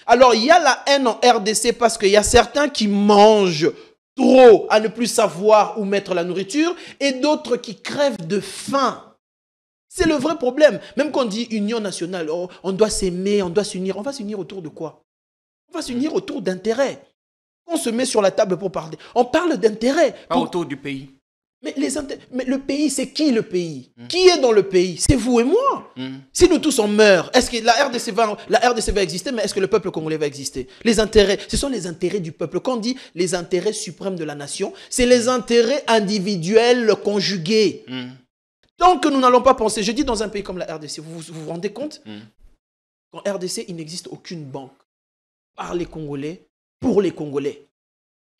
Alors, il y a la haine en RDC parce qu'il y a certains qui mangent trop à ne plus savoir où mettre la nourriture et d'autres qui crèvent de faim. C'est le vrai problème. Même quand on dit union nationale, oh, on doit s'aimer, on doit s'unir. On va s'unir autour de quoi? On va s'unir autour d'intérêts. On se met sur la table pour parler. On parle d'intérêts. Pas autour du pays. Mais le pays, c'est qui le pays? Qui est dans le pays? C'est vous et moi. Si nous tous on meurt, est-ce que la RDC va exister, mais est-ce que le peuple congolais va exister? Les intérêts, ce sont les intérêts du peuple. Quand on dit les intérêts suprêmes de la nation, c'est les intérêts individuels conjugués. Tant que nous n'allons pas penser, je dis dans un pays comme la RDC, vous rendez compte? Qu'en RDC, il n'existe aucune banque par les Congolais, pour les Congolais.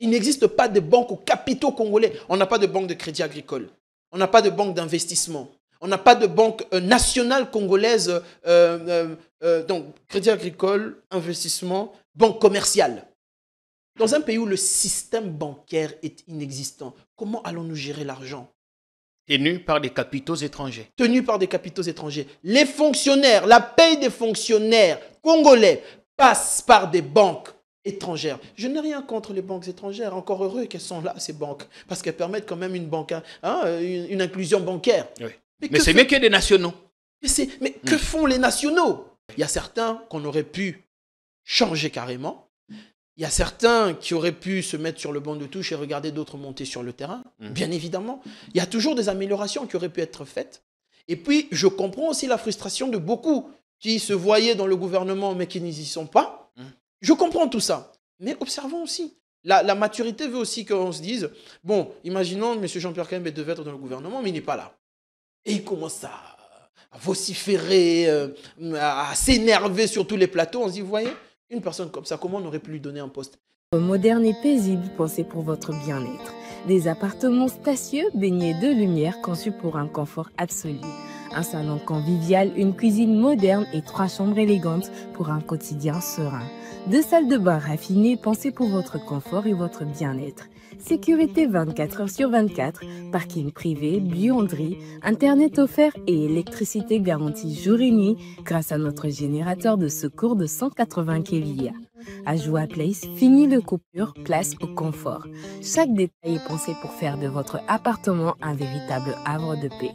Il n'existe pas de banque aux capitaux congolais. On n'a pas de banque de crédit agricole. On n'a pas de banque d'investissement. On n'a pas de banque nationale congolaise. Donc, crédit agricole, investissement, banque commerciale. Dans un pays où le système bancaire est inexistant, comment allons-nous gérer l'argent? Tenu par des capitaux étrangers. Tenu par des capitaux étrangers. Les fonctionnaires, la paye des fonctionnaires congolais passe par des banques étrangères. Je n'ai rien contre les banques étrangères. Encore heureux qu'elles sont là, ces banques. Parce qu'elles permettent quand même une banque, une inclusion bancaire. Oui. Mais c'est mieux que des nationaux. Mais que font les nationaux? Il y a certains qu'on aurait pu changer carrément. Il y a certains qui auraient pu se mettre sur le banc de touche et regarder d'autres monter sur le terrain. Bien évidemment. Il y a toujours des améliorations qui auraient pu être faites. Et puis, je comprends aussi la frustration de beaucoup qui se voyaient dans le gouvernement mais qui n'y sont pas. Je comprends tout ça, mais observons aussi. La maturité veut aussi qu'on se dise, bon, imaginons M. Jean-Pierre Kembe devait être dans le gouvernement, mais il n'est pas là. Et il commence à vociférer, à s'énerver sur tous les plateaux. On se dit, vous voyez, une personne comme ça, comment on aurait pu lui donner un poste? Moderne et paisible, pensez pour votre bien-être. Des appartements spacieux, baignés de lumière, conçus pour un confort absolu. Un salon convivial, une cuisine moderne et 3 chambres élégantes pour un quotidien serein. 2 salles de bain raffinées, pensées pour votre confort et votre bien-être. Sécurité 24 heures sur 24, parking privé, buanderie, internet offert et électricité garantie jour et nuit grâce à notre générateur de secours de 180 kVA. À Joa Place, fini le coupure, place au confort. Chaque détail est pensé pour faire de votre appartement un véritable havre de paix.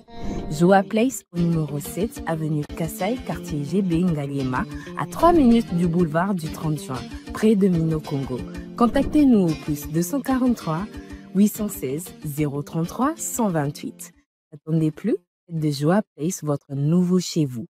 Joa Place au numéro 7, avenue Kassai, quartier GB Ngaliema, à 3 minutes du boulevard du 30 juin, près de Mino Congo. Contactez-nous au plus 243 816 033 128. N'attendez plus, faites de Joa Place votre nouveau chez vous.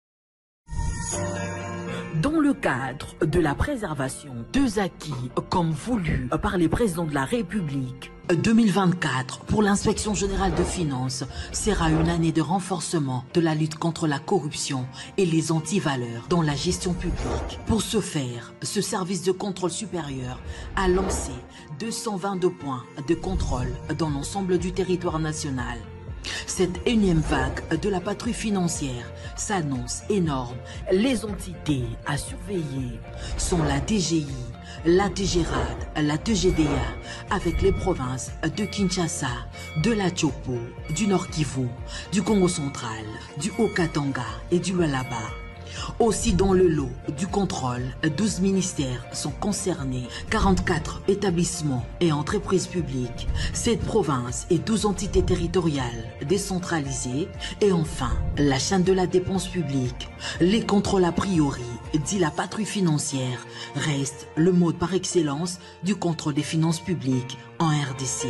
Dans le cadre de la préservation des acquis comme voulu par les présidents de la République, 2024 pour l'inspection générale de finances sera une année de renforcement de la lutte contre la corruption et les antivaleurs dans la gestion publique. Pour ce faire, ce service de contrôle supérieur a lancé 222 points de contrôle dans l'ensemble du territoire national. Cette énième vague de la patrouille financière s'annonce énorme. Les entités à surveiller sont la DGI, la DGRAD, la DGDA, avec les provinces de Kinshasa, de la Tchopo, du Nord Kivu, du Congo central, du Haut-Katanga et du Lualaba. Aussi dans le lot du contrôle, 12 ministères sont concernés, 44 établissements et entreprises publiques, 7 provinces et 12 entités territoriales décentralisées et enfin la chaîne de la dépense publique. Les contrôles a priori, dit la patrouille financière, restent le mode par excellence du contrôle des finances publiques en RDC.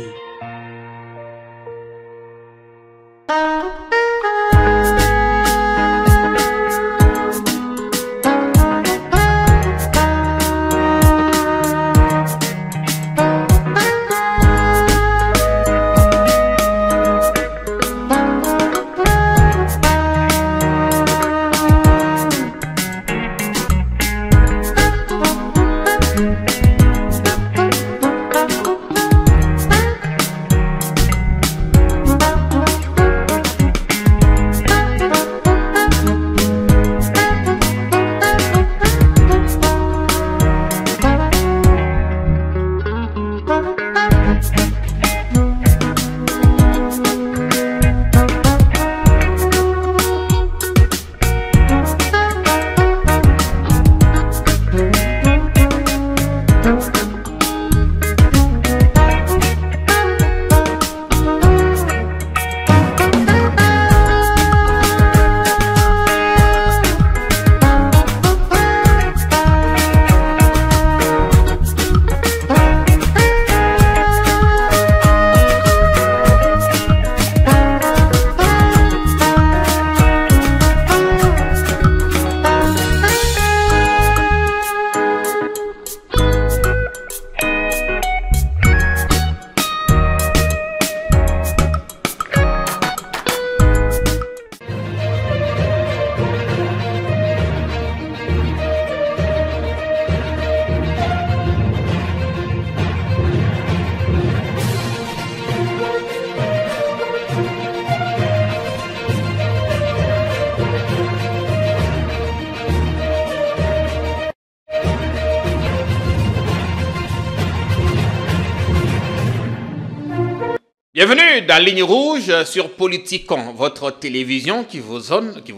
Bienvenue dans Ligne Rouge sur Politicon, votre télévision qui vous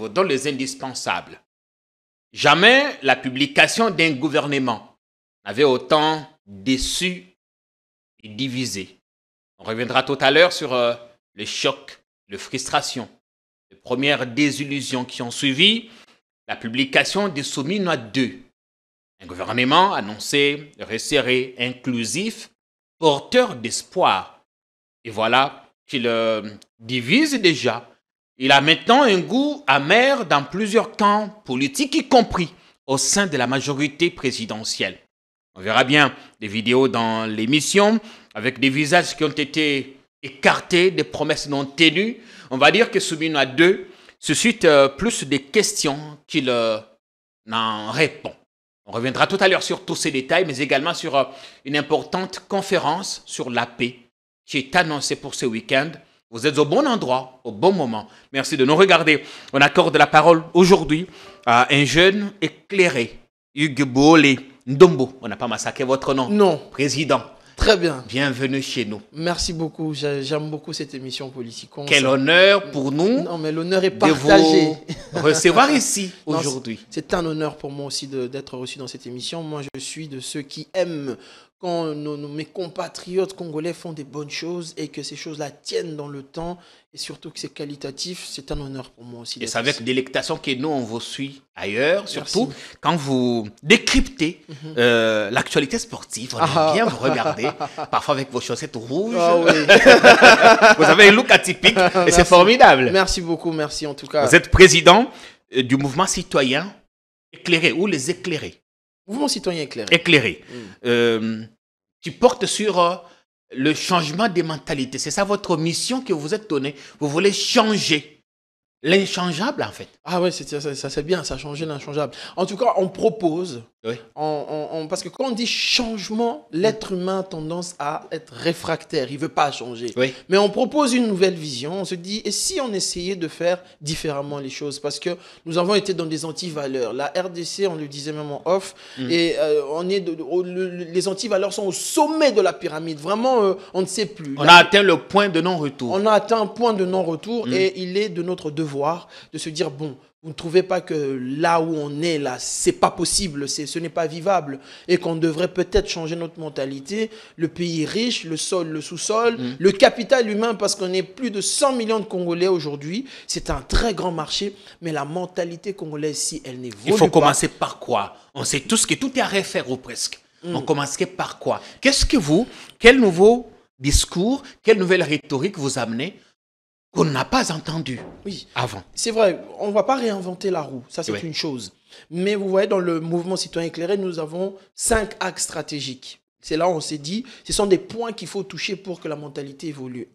donne les indispensables. Jamais la publication d'un gouvernement n'avait autant déçu et divisé. On reviendra tout à l'heure sur les chocs, les frustrations, les premières désillusions qui ont suivi la publication des Souminois 2. Un gouvernement annoncé, resserré, inclusif, porteur d'espoir. Et voilà qu'il divise déjà. Il a maintenant un goût amer dans plusieurs camps politiques, y compris au sein de la majorité présidentielle. On verra bien des vidéos dans l'émission avec des visages qui ont été écartés, des promesses non tenues. On va dire que Souminois 2 suscite plus des questions qu'il n'en répond. On reviendra tout à l'heure sur tous ces détails, mais également sur une importante conférence sur la paix qui est annoncée pour ce week-end. Vous êtes au bon endroit, au bon moment. Merci de nous regarder. On accorde la parole aujourd'hui à un jeune éclairé, Hugues Bolé Ndombo. On n'a pas massacré votre nom. Non. Président. Très bien. Bienvenue chez nous. Merci beaucoup. J'aime beaucoup cette émission Politicon. Quel honneur pour nous. Non, mais l'honneur est partagé. De vous recevoir ici aujourd'hui. C'est un honneur pour moi aussi d'être reçu dans cette émission. Moi, je suis de ceux qui aiment quand mes compatriotes congolais font des bonnes choses et que ces choses-là tiennent dans le temps et surtout que c'est qualitatif. C'est un honneur pour moi aussi. Et c'est avec délectation que nous, on vous suit ailleurs, surtout quand vous décryptez l'actualité sportive. On aime bien vous regarder, parfois avec vos chaussettes rouges. Oui. Vous avez un look atypique et c'est formidable. Merci beaucoup, merci en tout cas. Vous êtes président du mouvement citoyen éclairé ou les éclairés. Mouvement citoyen éclairé. Éclairé. Qui porte sur le changement des mentalités. C'est ça votre mission que vous êtes donnée. Vous voulez changer l'inchangeable, en fait. Ah ouais, ça c'est bien, ça a changé l'inchangeable. En tout cas, on propose, parce que quand on dit changement, l'être humain a tendance à être réfractaire, il ne veut pas changer. Oui. Mais on propose une nouvelle vision, on se dit, et si on essayait de faire différemment les choses? Parce que nous avons été dans des antivaleurs. La RDC, on le disait même en off, et les antivaleurs sont au sommet de la pyramide. Vraiment, on ne sait plus. On a atteint le point de non-retour. On a atteint un point de non-retour, et il est de notre devoir de se dire, bon, vous ne trouvez pas que là où on est, là, c'est pas possible, ce n'est pas vivable, et qu'on devrait peut-être changer notre mentalité. Le pays est riche, le sol, le sous-sol, le capital humain, parce qu'on est plus de 100 millions de Congolais aujourd'hui. C'est un très grand marché, mais la mentalité congolaise, si elle n'évolue pas... Il faut commencer par quoi? On sait tous que tout est à refaire ou presque. On commencerait par quoi? Quel nouveau discours, quelle nouvelle rhétorique vous amenez qu'on n'a pas entendu avant? C'est vrai, on ne va pas réinventer la roue, ça c'est une chose. Mais vous voyez, dans le mouvement citoyen éclairé, nous avons 5 axes stratégiques. C'est là où on s'est dit, ce sont des points qu'il faut toucher pour que la mentalité évolue.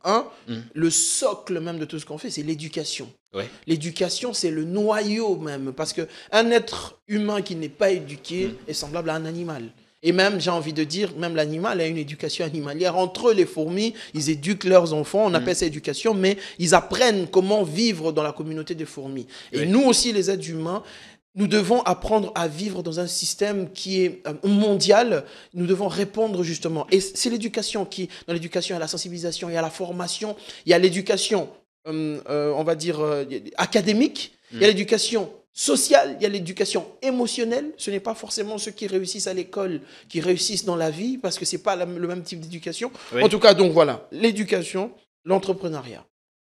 Le socle même de tout ce qu'on fait, c'est l'éducation. L'éducation, c'est le noyau même, parce qu'un être humain qui n'est pas éduqué est semblable à un animal. Et même, j'ai envie de dire, même l'animal a une éducation animalière. Entre eux, les fourmis, ils éduquent leurs enfants, on appelle ça éducation, mais ils apprennent comment vivre dans la communauté des fourmis. Et nous aussi, les êtres humains, nous devons apprendre à vivre dans un système qui est mondial. Nous devons répondre justement. Et c'est l'éducation qui, dans l'éducation, il y a la sensibilisation, il y a la formation, il y a l'éducation, on va dire, académique, il y a l'éducation sociale, il y a l'éducation émotionnelle. Ce n'est pas forcément ceux qui réussissent à l'école qui réussissent dans la vie, parce que ce n'est pas le même type d'éducation. En tout cas, donc voilà, l'éducation, l'entrepreneuriat.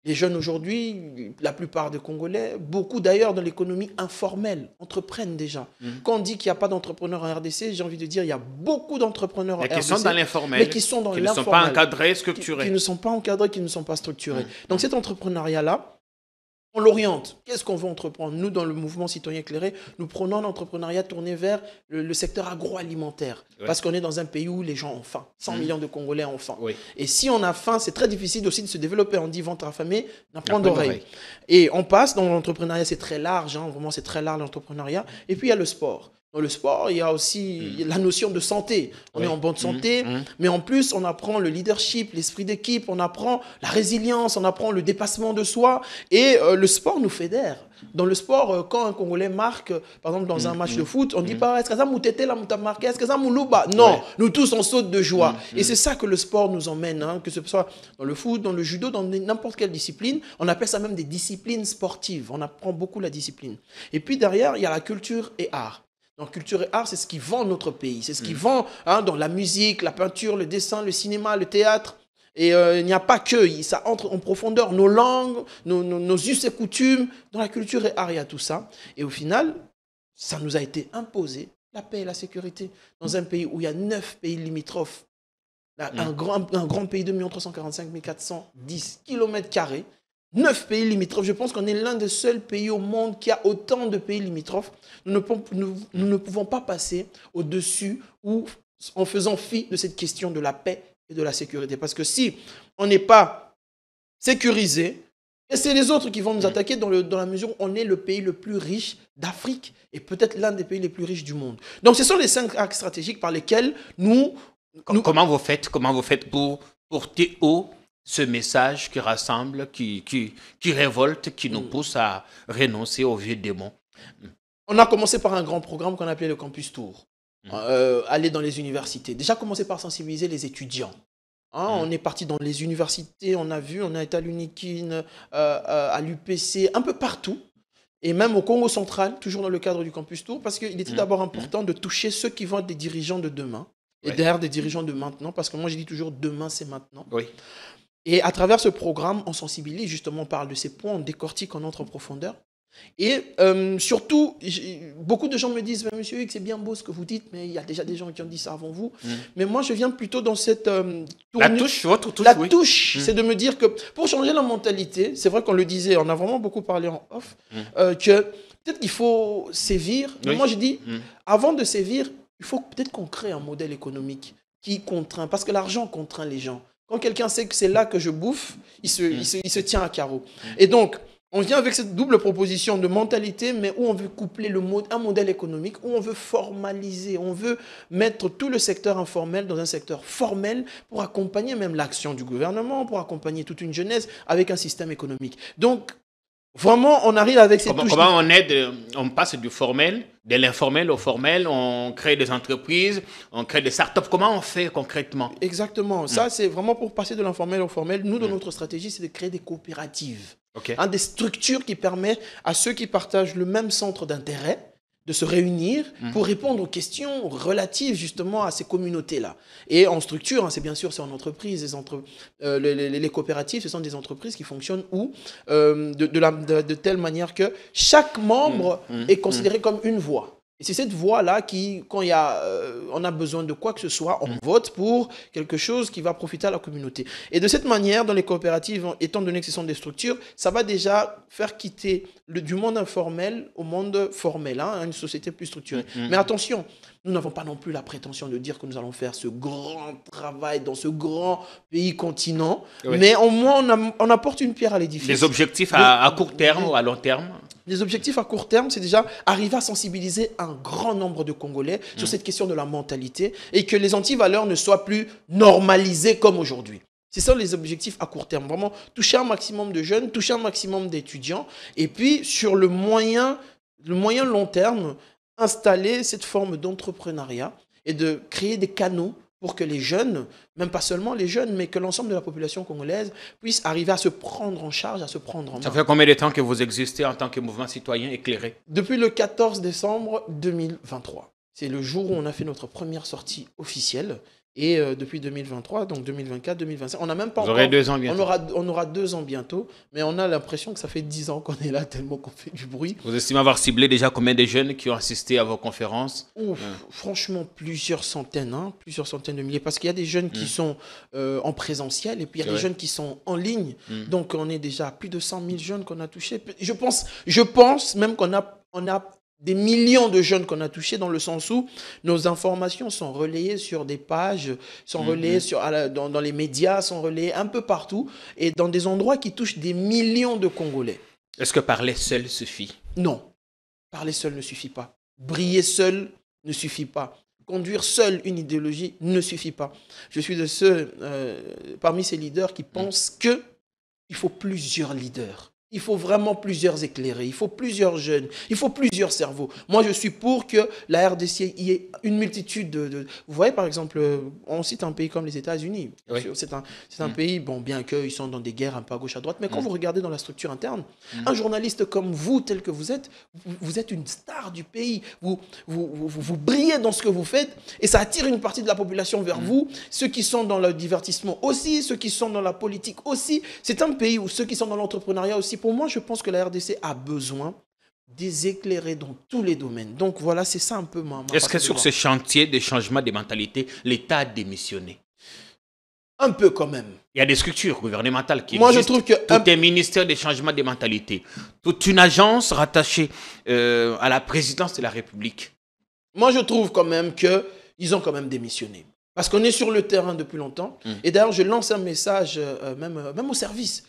Les jeunes aujourd'hui, la plupart des Congolais, beaucoup d'ailleurs dans l'économie informelle, entreprennent déjà. Quand on dit qu'il n'y a pas d'entrepreneurs en RDC, j'ai envie de dire qu'il y a beaucoup d'entrepreneurs en RDC. Qui sont dans l'informel. Mais qui sont dans l'informel. Qui ne sont pas encadrés, structurés. Qui ne sont pas encadrés, qui ne sont pas structurés. Donc cet entrepreneuriat-là, on l'oriente. Qu'est-ce qu'on veut entreprendre? Nous, dans le mouvement citoyen éclairé, nous prenons l'entrepreneuriat tourné vers le secteur agroalimentaire. Parce qu'on est dans un pays où les gens ont faim. 100 millions de Congolais ont faim. Et si on a faim, c'est très difficile aussi de se développer. On dit ventre affamé, n'a point d'oreille. Et on passe dans l'entrepreneuriat, c'est très large. Vraiment, c'est très large l'entrepreneuriat. Et puis, il y a le sport. Dans le sport, il y a aussi la notion de santé. On est en bonne santé, mais en plus, on apprend le leadership, l'esprit d'équipe, on apprend la résilience, on apprend le dépassement de soi. Et le sport nous fédère. Dans le sport, quand un Congolais marque, par exemple dans un match de foot, on ne dit pas « Est-ce que ça m'a tété, là, m'a marqué? Est-ce que ça m'a louba ?» Non, nous tous, on saute de joie. Et c'est ça que le sport nous emmène, hein, que ce soit dans le foot, dans le judo, dans n'importe quelle discipline. On appelle ça même des disciplines sportives. On apprend beaucoup la discipline. Et puis derrière, il y a la culture et art. Donc culture et art, c'est ce qui vend notre pays. C'est ce qui vend dans la musique, la peinture, le dessin, le cinéma, le théâtre. Et il n'y a pas que, ça entre en profondeur, nos langues, nos us et coutumes, dans la culture et art, il y a tout ça. Et au final, ça nous a été imposé, la paix et la sécurité, dans un pays où il y a 9 pays limitrophes, un grand pays de 1 345 410 km², 9 pays limitrophes. Je pense qu'on est l'un des seuls pays au monde qui a autant de pays limitrophes. Nous ne pouvons pas passer au-dessus ou en faisant fi de cette question de la paix et de la sécurité. Parce que si on n'est pas sécurisé, et c'est les autres qui vont nous attaquer dans la mesure où on est le pays le plus riche d'Afrique et peut-être l'un des pays les plus riches du monde. Donc ce sont les 5 axes stratégiques par lesquels Comment vous faites pour porter haut ce message qui rassemble, qui révolte, qui nous pousse à renoncer aux vieux démons? On a commencé par un grand programme qu'on appelait le Campus Tour. Aller dans les universités. Déjà commencer par sensibiliser les étudiants. On est parti dans les universités, on a été à l'UNIKIN, à l'UPC, un peu partout. Et même au Congo central, toujours dans le cadre du Campus Tour, parce qu'il était d'abord important de toucher ceux qui vont être des dirigeants de demain. Et derrière des dirigeants de maintenant, parce que moi je dis toujours demain c'est maintenant. Oui. Et à travers ce programme, on sensibilise justement, on parle de ces points, on décortique, on entre en profondeur. Et surtout, beaucoup de gens me disent « Monsieur Hugues, c'est bien beau ce que vous dites, mais il y a déjà des gens qui ont dit ça avant vous. Mais moi, je viens plutôt dans cette votre touche, la touche, c'est de me dire que pour changer la mentalité, c'est vrai qu'on le disait, on a vraiment beaucoup parlé en off, que peut-être qu'il faut sévir. Mais moi, je dis, avant de sévir, il faut peut-être qu'on crée un modèle économique qui contraint, parce que l'argent contraint les gens. Quand quelqu'un sait que c'est là que je bouffe, il se tient à carreau. Et donc, on vient avec cette double proposition de mentalité, mais où on veut coupler un modèle économique, où on veut formaliser, on veut mettre tout le secteur informel dans un secteur formel pour accompagner même l'action du gouvernement, pour accompagner toute une jeunesse avec un système économique. Donc, vraiment, on arrive avec ces touches. Comment on passe du formel, de l'informel au formel, on crée des entreprises, on crée des startups. Comment on fait concrètement? Exactement. Ça, c'est vraiment pour passer de l'informel au formel. Nous, dans notre stratégie, c'est de créer des coopératives. Des structures qui permettent à ceux qui partagent le même centre d'intérêt de se réunir pour répondre aux questions relatives justement à ces communautés-là. Et en structure, c'est bien sûr, c'est en entreprise. Les coopératives, ce sont des entreprises qui fonctionnent de telle manière que chaque membre est considéré comme une voix. Et c'est cette voie-là qui, quand on a besoin de quoi que ce soit, on vote pour quelque chose qui va profiter à la communauté. Et de cette manière, dans les coopératives, étant donné que ce sont des structures, ça va déjà faire quitter du monde informel au monde formel, une société plus structurée. Mais attention, nous n'avons pas non plus la prétention de dire que nous allons faire ce grand travail dans ce grand pays continent, mais au moins on apporte une pierre à l'édifice. Les objectifs à court terme ou à long terme? Les objectifs à court terme, c'est déjà arriver à sensibiliser un grand nombre de Congolais sur cette question de la mentalité et que les antivaleurs ne soient plus normalisées comme aujourd'hui. C'est ça les objectifs à court terme. Vraiment toucher un maximum de jeunes, toucher un maximum d'étudiants. Et puis sur le moyen long terme, installer cette forme d'entrepreneuriat et de créer des canaux pour que les jeunes, même pas seulement les jeunes, mais que l'ensemble de la population congolaise puisse arriver à se prendre en charge, à se prendre en main. Ça fait combien de temps que vous existez en tant que mouvement citoyen éclairé? Depuis le 14 décembre 2023. C'est le jour où on a fait notre première sortie officielle. Et depuis 2023, donc 2024, 2025, on n'a même pas encore... Vous aurez 2 ans bientôt. On aura 2 ans bientôt, mais on a l'impression que ça fait 10 ans qu'on est là, tellement qu'on fait du bruit. Vous estimez avoir ciblé déjà combien de jeunes qui ont assisté à vos conférences? Franchement, plusieurs centaines de milliers, parce qu'il y a des jeunes qui sont en présentiel, et puis il y a des jeunes qui sont en ligne. Donc on est déjà à plus de 100 000 jeunes qu'on a touchés. Je pense même qu'on a des millions de jeunes qu'on a touchés, dans le sens où nos informations sont relayées sur des pages, sont relayées dans les médias, sont relayées un peu partout et dans des endroits qui touchent des millions de Congolais. Est-ce que parler seul suffit? Non, parler seul ne suffit pas. Briller seul ne suffit pas. Conduire seul une idéologie ne suffit pas. Je suis de ceux, parmi ces leaders, qui pensent qu'il faut plusieurs leaders. Il faut vraiment plusieurs éclairés, il faut plusieurs jeunes, il faut plusieurs cerveaux. Moi, je suis pour que la RDC y ait une multitude de... Vous voyez, par exemple, on cite un pays comme les États-Unis. Oui. C'est un pays, bon, bien qu'ils sont dans des guerres un peu à gauche, à droite, mais quand vous regardez dans la structure interne, un journaliste comme vous, tel que vous êtes une star du pays. Vous brillez dans ce que vous faites et ça attire une partie de la population vers vous. Ceux qui sont dans le divertissement aussi, ceux qui sont dans la politique aussi. C'est un pays où ceux qui sont dans l'entrepreneuriat aussi. Pour moi, je pense que la RDC a besoin des éclairés dans tous les domaines. Donc voilà, c'est ça un peu ma Est-ce que sur ce chantier de changement des mentalités, l'État a démissionné? Un peu quand même. Il y a des structures gouvernementales qui Moi, existent. je trouve que tout un ministère des changements des mentalités, toute une agence rattachée à la présidence de la République. Moi, je trouve quand même qu'ils ont quand même démissionné. Parce qu'on est sur le terrain depuis longtemps. Et d'ailleurs, je lance un message même au service.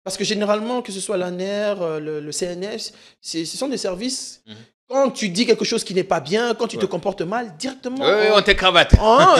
Parce que généralement, que ce soit l'ANER, le CNS, ce sont des services... Quand tu dis quelque chose qui n'est pas bien, quand tu te comportes mal, directement... on te cravate.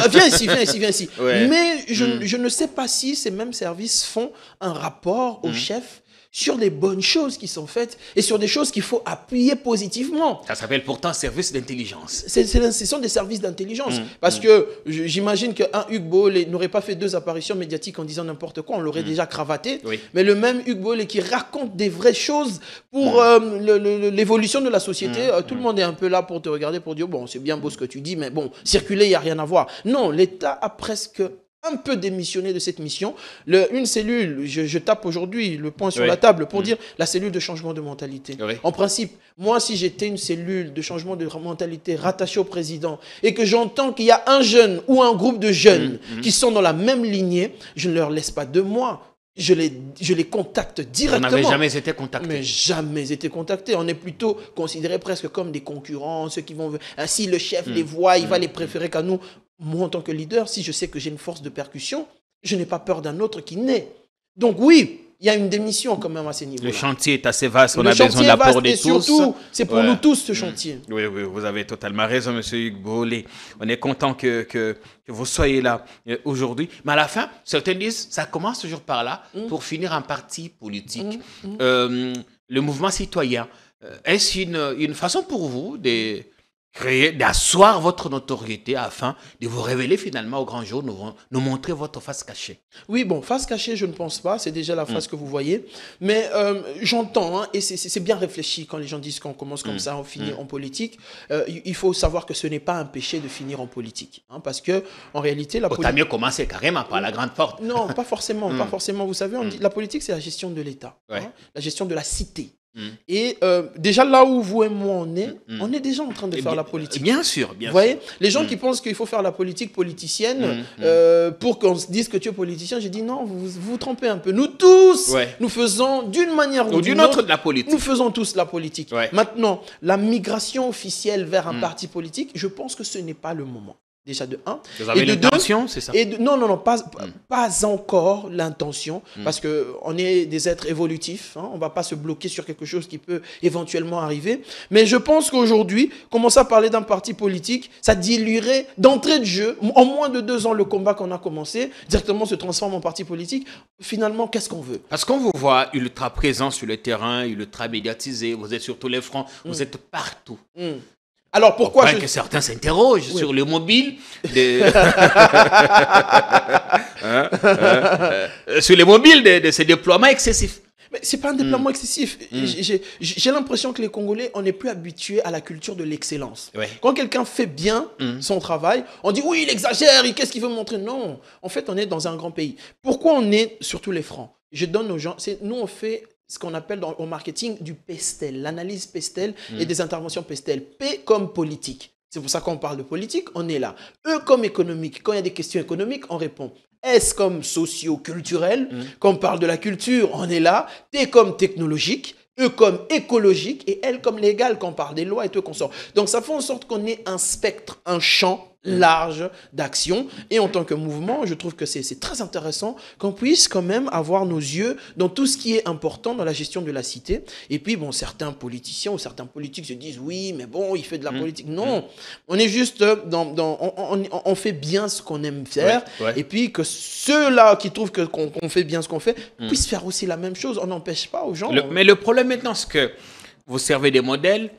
Viens ici, viens ici, viens ici. Ouais. Mais je ne sais pas si ces mêmes services font un rapport au chef sur les bonnes choses qui sont faites et sur des choses qu'il faut appuyer positivement. Ça s'appelle pourtant service d'intelligence. Ce sont des services d'intelligence. Parce que j'imagine qu'un Hugues Bollé n'aurait pas fait 2 apparitions médiatiques en disant n'importe quoi, on l'aurait déjà cravaté. Oui. Mais le même Hugues Bollé qui raconte des vraies choses pour l'évolution de la société, tout le monde est un peu là pour te regarder, pour dire, bon, c'est bien beau ce que tu dis, mais bon, circuler, il n'y a rien à voir. Non, l'État a presque... un peu démissionné de cette mission. Une cellule, je tape aujourd'hui le point sur la table pour dire la cellule de changement de mentalité. Oui. En principe, moi, si j'étais une cellule de changement de mentalité rattachée au président et que j'entends qu'il y a un jeune ou un groupe de jeunes qui sont dans la même lignée, je ne leur laisse pas 2 mois. Je les contacte directement. On n'avait jamais été contacté. Mais jamais été contacté. On est plutôt considérés presque comme des concurrents, ceux qui vont... Si le chef les voit, il va les préférer qu'à nous. Moi, en tant que leader, si je sais que j'ai une force de percussion, je n'ai pas peur d'un autre qui naît. Donc oui, il y a une démission quand même à ces niveaux-là. Le chantier est assez vaste, on a besoin de l'apport de tous. Surtout, c'est pour nous tous ce chantier. Oui, vous avez totalement raison, M. Hugues Bollé. On est content que vous soyez là aujourd'hui. Mais à la fin, certains disent, ça commence toujours par là, pour finir un parti politique. Le mouvement citoyen, est-ce une façon pour vous d'asseoir votre notoriété afin de vous révéler finalement au grand jour, nous montrer votre face cachée? Oui, bon, face cachée, je ne pense pas. C'est déjà la face que vous voyez. Mais j'entends, et c'est bien réfléchi quand les gens disent qu'on commence comme ça, on finit en politique. Il faut savoir que ce n'est pas un péché de finir en politique. Parce que, en réalité, la politique... T'as mieux commencé carrément par la grande porte. Non, pas forcément. Pas forcément. Vous savez, on dit, la politique, c'est la gestion de l'État. La gestion de la cité. Et déjà là où vous et moi on est déjà en train de faire la politique. Bien sûr, bien sûr. Vous voyez, les gens qui pensent qu'il faut faire la politique politicienne pour qu'on se dise que tu es politicien, j'ai dit non, vous vous trompez un peu. Nous tous, nous faisons d'une manière ou d'une autre de la politique. Nous faisons tous la politique. Maintenant, la migration officielle vers un parti politique, je pense que ce n'est pas le moment. Déjà de 1. Vous avez l'intention, c'est ça? Non, pas encore l'intention, parce qu'on est des êtres évolutifs, on ne va pas se bloquer sur quelque chose qui peut éventuellement arriver. Mais je pense qu'aujourd'hui, commencer à parler d'un parti politique, ça diluerait d'entrée de jeu, en moins de 2 ans, le combat qu'on a commencé, directement se transforme en parti politique. Finalement, qu'est-ce qu'on veut? Parce qu'on vous voit ultra présent sur le terrain, ultra médiatisé, vous êtes sur tous les fronts, vous êtes partout. Alors pourquoi que certains s'interrogent sur le mobile sur les mobiles de ces déploiements excessifs. Mais ce n'est pas un déploiement excessif. J'ai l'impression que les Congolais, on n'est plus habitués à la culture de l'excellence. Quand quelqu'un fait bien son travail, on dit oui, il exagère, qu'est-ce qu'il veut montrer? Non, en fait, on est dans un grand pays. Pourquoi on est sur tous les fronts? Je donne aux gens, nous on fait ce qu'on appelle au marketing du PESTEL, l'analyse PESTEL et des interventions PESTEL. P comme politique. C'est pour ça qu'on parle de politique, on est là. E comme économique. Quand il y a des questions économiques, on répond. S comme socio-culturel. Quand on parle de la culture, on est là. T comme technologique. E comme écologique. Et L comme légal quand on parle des lois et tout qu'on sort. Donc ça fait en sorte qu'on ait un spectre, un champ large d'action. Et en tant que mouvement, je trouve que c'est très intéressant qu'on puisse quand même avoir nos yeux dans tout ce qui est important dans la gestion de la cité. Et puis, bon, certains politiciens ou certains politiques se disent, oui, mais bon, il fait de la politique. Non, on est juste on fait bien ce qu'on aime faire. Et puis, que ceux-là qui trouvent qu'on fait bien ce qu'on fait puissent faire aussi la même chose. On n'empêche pas aux gens. Mais le problème maintenant, c'est que vous servez des modèles,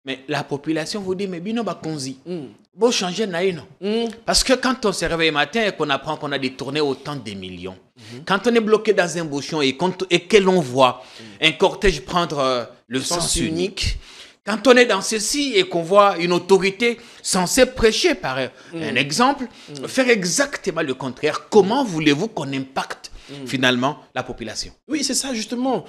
mais la population vous dit, mais bino bakonzi. Bon, changer naïno. Parce que quand on se réveille matin et qu'on apprend qu'on a détourné autant de millions, quand on est bloqué dans un bouchon et que l'on voit un cortège prendre le sens unique, quand on est dans ceci et qu'on voit une autorité censée prêcher par un exemple, faire exactement le contraire, comment voulez-vous qu'on impacte finalement la population? Oui, c'est ça justement.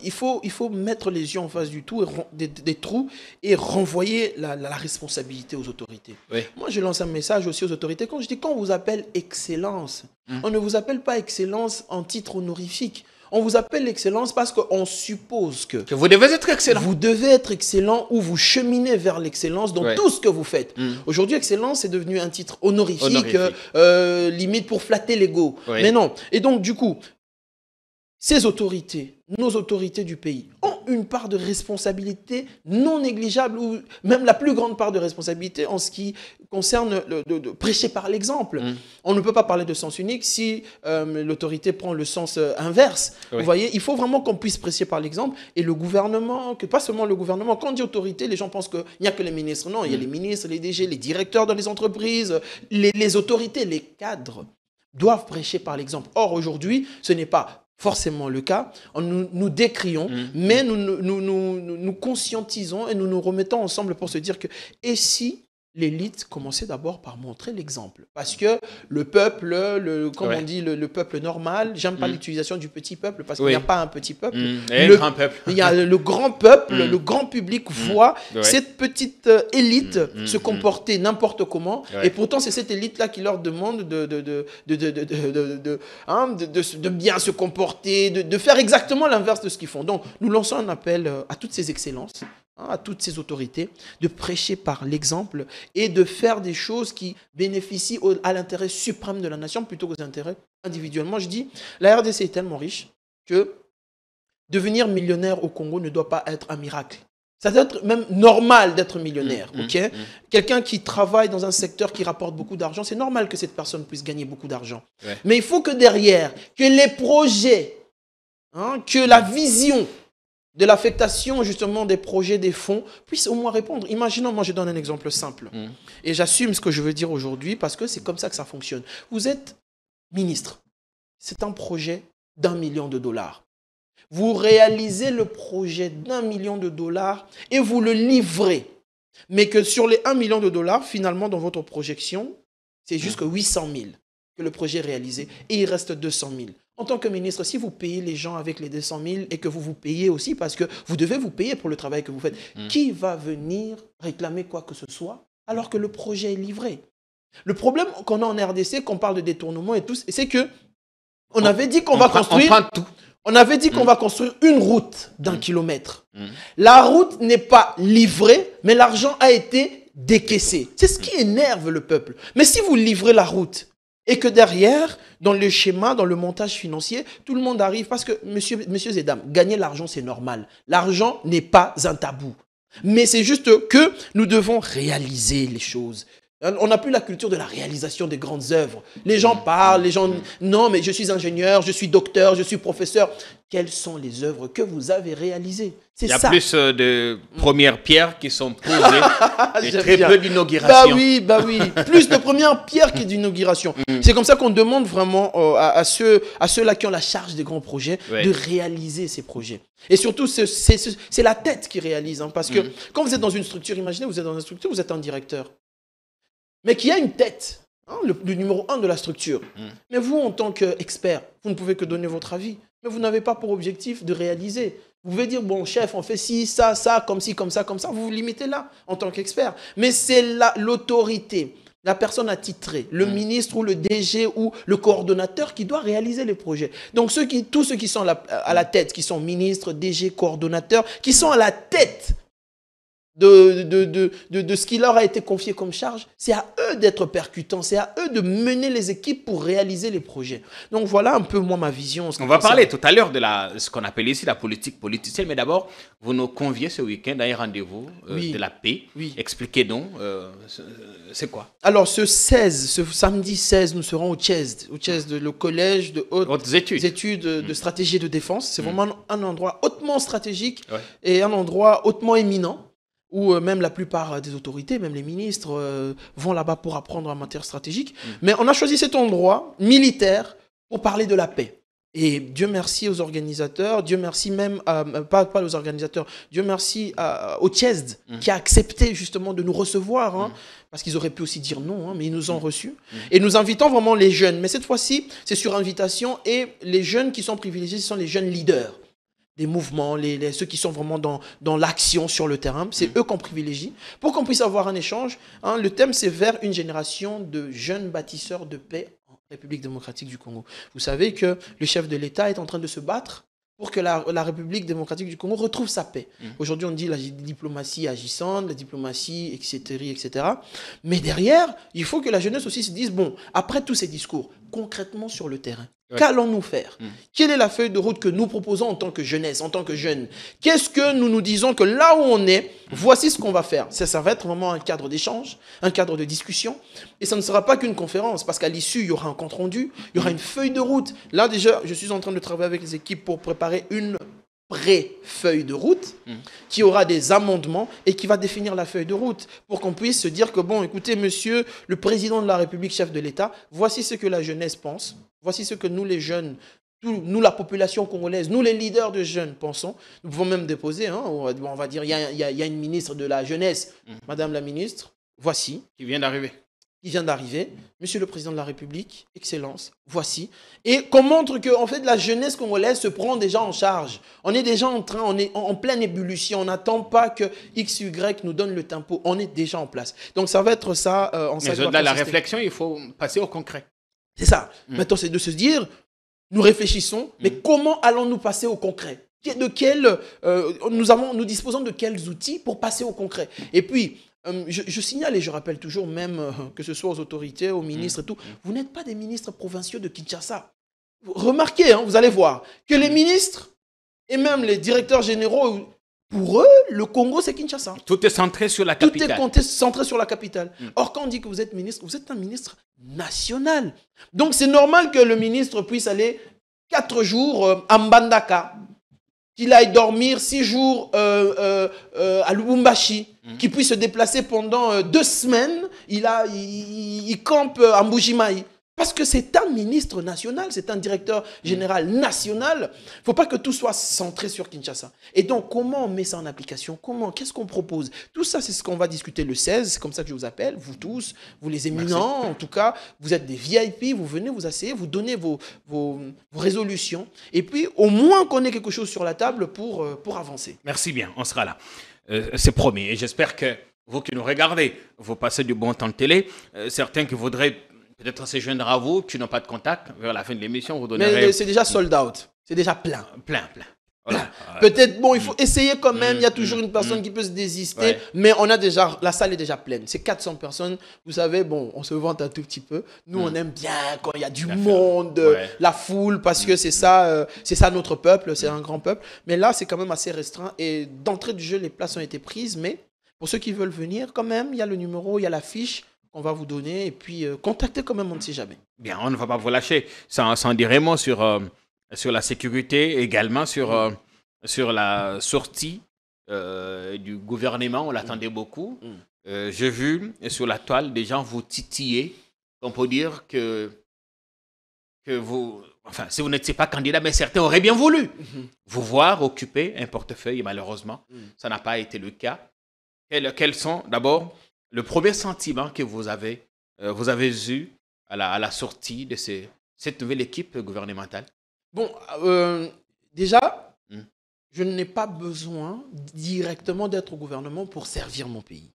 Il faut mettre les yeux en face du tout, des trous, et renvoyer la responsabilité aux autorités. Moi, je lance un message aussi aux autorités. Quand je dis, quand on vous appelle excellence, on ne vous appelle pas excellence en titre honorifique. On vous appelle l'excellence parce qu'on suppose que vous devez être excellent. Vous devez être excellent ou vous cheminez vers l'excellence dans tout ce que vous faites. Aujourd'hui, excellence est devenu un titre honorifique. Limite pour flatter l'ego. Mais non. Et donc, du coup, ces autorités, nos autorités du pays, ont une part de responsabilité non négligeable, ou même la plus grande part de responsabilité en ce qui concerne de prêcher par l'exemple. On ne peut pas parler de sens unique si l'autorité prend le sens inverse. Vous voyez, il faut vraiment qu'on puisse prêcher par l'exemple. Et le gouvernement, pas seulement le gouvernement, quand on dit autorité, les gens pensent qu'il n'y a que les ministres. Non, il y a les ministres, les DG, les directeurs dans les entreprises, les autorités, les cadres doivent prêcher par l'exemple. Or, aujourd'hui, ce n'est pas forcément le cas. Nous décrions, mais nous conscientisons et nous nous remettons ensemble pour se dire que, et si l'élite commençait d'abord par montrer l'exemple? Parce que le peuple, comme on dit, le peuple normal, j'aime pas l'utilisation du petit peuple, parce qu'il n'y a pas un petit peuple. Le grand peuple. Il y a le grand peuple, le grand public voit cette petite élite se comporter n'importe comment, et pourtant c'est cette élite-là qui leur demande de bien se comporter, de faire exactement l'inverse de ce qu'ils font. Donc nous lançons un appel à toutes ces excellences, à toutes ces autorités, de prêcher par l'exemple et de faire des choses qui bénéficient à l'intérêt suprême de la nation plutôt qu'aux intérêts individuellement. Je dis, la RDC est tellement riche que devenir millionnaire au Congo ne doit pas être un miracle. Ça doit être même normal d'être millionnaire. Quelqu'un qui travaille dans un secteur qui rapporte beaucoup d'argent, c'est normal que cette personne puisse gagner beaucoup d'argent. Mais il faut que derrière, que les projets, que la vision de l'affectation justement des projets, des fonds, puissent au moins répondre. Imaginons, moi je donne un exemple simple. Et j'assume ce que je veux dire aujourd'hui parce que c'est comme ça que ça fonctionne. Vous êtes ministre. C'est un projet d'1 million de dollars. Vous réalisez le projet d'1 million de dollars et vous le livrez. Mais que sur les 1 million de dollars, finalement, dans votre projection, c'est juste que 800 000 que le projet est réalisé et il reste 200 000. En tant que ministre, si vous payez les gens avec les 200 000 et que vous vous payez aussi parce que vous devez vous payer pour le travail que vous faites, qui va venir réclamer quoi que ce soit alors que le projet est livré? Le problème qu'on a en RDC, qu'on parle de détournement et tout, c'est que on avait dit qu'on va construire... On avait dit qu'on va construire une route d'1 kilomètre. La route n'est pas livrée, mais l'argent a été décaissé. C'est ce qui énerve le peuple. Mais si vous livrez la route, et que derrière, dans le schéma, dans le montage financier, tout le monde arrive, parce que, messieurs et dames, gagner l'argent, c'est normal. L'argent n'est pas un tabou. Mais c'est juste que nous devons réaliser les choses. On n'a plus la culture de la réalisation des grandes œuvres. Les gens parlent, les gens... Non, mais je suis ingénieur, je suis docteur, je suis professeur. Quelles sont les œuvres que vous avez réalisées? C'est ça. Il y a plus de premières pierres qui sont posées et très peu d'inauguration. Bah oui. Plus de premières pierres que d'inauguration. C'est comme ça qu'on demande vraiment à ceux-là qui ont la charge des grands projets de réaliser ces projets. Et surtout, c'est la tête qui réalise. Parce que quand vous êtes dans une structure, imaginez, vous êtes dans une structure, vous êtes un directeur. Mais qui a une tête, le numéro 1 de la structure. Mais vous, en tant qu'expert, vous ne pouvez que donner votre avis. Mais vous n'avez pas pour objectif de réaliser. Vous pouvez dire, bon, chef, on fait ci, ça, comme ci, comme ça, comme ça. Vous vous limitez là, en tant qu'expert. Mais c'est l'autorité, la personne attitrée, le ministre ou le DG ou le coordonnateur qui doit réaliser les projets. Donc, tous ceux qui sont à la tête, qui sont ministres, DG, coordonnateurs, qui sont à la tête de ce qui leur a été confié comme charge. C'est à eux d'être percutants, c'est à eux de mener les équipes pour réaliser les projets. Donc voilà un peu moi ma vision. On va parler tout à l'heure de ce qu'on appelle ici la politique politicienne, mais d'abord, vous nous conviez ce week-end à un rendez-vous de la paix. Oui. Expliquez-nous, c'est quoi? Alors ce samedi 16, nous serons au CHESD, le collège de hautes études de stratégie et de défense. C'est vraiment un endroit hautement stratégique et un endroit hautement éminent, où même la plupart des autorités, même les ministres, vont là-bas pour apprendre en matière stratégique. Mais on a choisi cet endroit militaire pour parler de la paix. Et Dieu merci aux organisateurs, Dieu merci même, pas aux organisateurs, Dieu merci au CHESD qui a accepté justement de nous recevoir, parce qu'ils auraient pu aussi dire non, mais ils nous ont reçus. Et nous invitons vraiment les jeunes. Mais cette fois-ci, c'est sur invitation, et les jeunes qui sont privilégiés, ce sont les jeunes leaders des mouvements, ceux qui sont vraiment dans l'action sur le terrain. C'est eux qu'on privilégie pour qu'on puisse avoir un échange. Le thème, c'est vers une génération de jeunes bâtisseurs de paix en République démocratique du Congo. Vous savez que le chef de l'État est en train de se battre pour que la République démocratique du Congo retrouve sa paix. Aujourd'hui, on dit la diplomatie agissante, la diplomatie, etc. Mais derrière, il faut que la jeunesse aussi se dise, bon, après tous ces discours, concrètement sur le terrain, qu'allons-nous faire? Quelle est la feuille de route que nous proposons en tant que jeunesse, en tant que jeunes? Qu'est-ce que nous nous disons que là où on est, voici ce qu'on va faire? Ça va être vraiment un cadre d'échange, un cadre de discussion. Et ça ne sera pas qu'une conférence, parce qu'à l'issue, il y aura un compte rendu, il y aura une feuille de route. Là, déjà, je suis en train de travailler avec les équipes pour préparer une pré-feuille de route qui aura des amendements et qui va définir la feuille de route pour qu'on puisse se dire que, bon, écoutez, monsieur le président de la République, chef de l'État, voici ce que la jeunesse pense, voici ce que nous les jeunes, nous la population congolaise, nous les leaders de jeunes pensons. Nous pouvons même déposer, on va dire, il y a une ministre de la jeunesse, madame la ministre, voici. Qui vient d'arriver. Monsieur le président de la République, Excellence, voici. Et qu'on montre que en fait, la jeunesse congolaise se prend déjà en charge. On est déjà on est en pleine ébullition. On n'attend pas que X, Y nous donne le tempo. On est déjà en place. Donc ça va être ça. Mais au-delà de la réflexion, il faut passer au concret. C'est ça. Maintenant, c'est de se dire, nous réfléchissons, mais comment allons-nous passer au concret? Nous disposons de quels outils pour passer au concret? Et puis, je signale et je rappelle toujours, même que ce soit aux autorités, aux ministres et tout, vous n'êtes pas des ministres provinciaux de Kinshasa. Remarquez, vous allez voir, que les ministres et même les directeurs généraux, pour eux, le Congo, c'est Kinshasa. Tout est centré sur la capitale. Tout est centré sur la capitale. Or, quand on dit que vous êtes ministre, vous êtes un ministre national. Donc, c'est normal que le ministre puisse aller 4 jours à Mbandaka, qu'il aille dormir 6 jours à Lubumbashi, qu'il puisse se déplacer pendant 2 semaines, il campe à Mbujimaï. Parce que c'est un ministre national, c'est un directeur général national. Il ne faut pas que tout soit centré sur Kinshasa. Et donc, comment on met ça en application? Qu'est-ce qu'on propose? Tout ça, c'est ce qu'on va discuter le 16. C'est comme ça que je vous appelle, vous tous, vous les éminents. Merci. En tout cas, vous êtes des VIP, vous venez vous asseyez, vous donnez vos résolutions. Et puis, au moins qu'on ait quelque chose sur la table pour avancer. Merci bien, on sera là. C'est promis. Et j'espère que vous qui nous regardez, vous passez du bon temps de télé. Certains qui voudraient peut-être se joindre à vous, qui n'ont pas de contact, vers la fin de l'émission, vous donnerez... Mais c'est déjà sold out. C'est déjà plein. Plein. Voilà. Peut-être, bon, il faut essayer quand même. Il y a toujours une personne qui peut se désister. Mais la salle est déjà pleine. C'est 400 personnes. Vous savez, bon, on se vante un tout petit peu. Nous, on aime bien quand il y a du monde, la foule, parce que c'est ça notre peuple. C'est un grand peuple. Mais là, c'est quand même assez restreint. Et d'entrée du jeu, les places ont été prises. Mais pour ceux qui veulent venir, quand même, il y a le numéro, il y a la fiche qu'on va vous donner. Et puis, contactez quand même, on ne sait jamais. Bien, on ne va pas vous lâcher. Sans dire un mot sur la sécurité, également sur la sortie du gouvernement. On l'attendait beaucoup. J'ai vu sur la toile des gens vous titiller. On peut dire que vous... Enfin, si vous n'étiez pas candidat, mais certains auraient bien voulu vous voir occuper un portefeuille. Et malheureusement, ça n'a pas été le cas. Quels sont, d'abord, le premier sentiment que vous avez eu à la sortie de cette nouvelle équipe gouvernementale? Bon, déjà, je n'ai pas besoin directement d'être au gouvernement pour servir mon pays.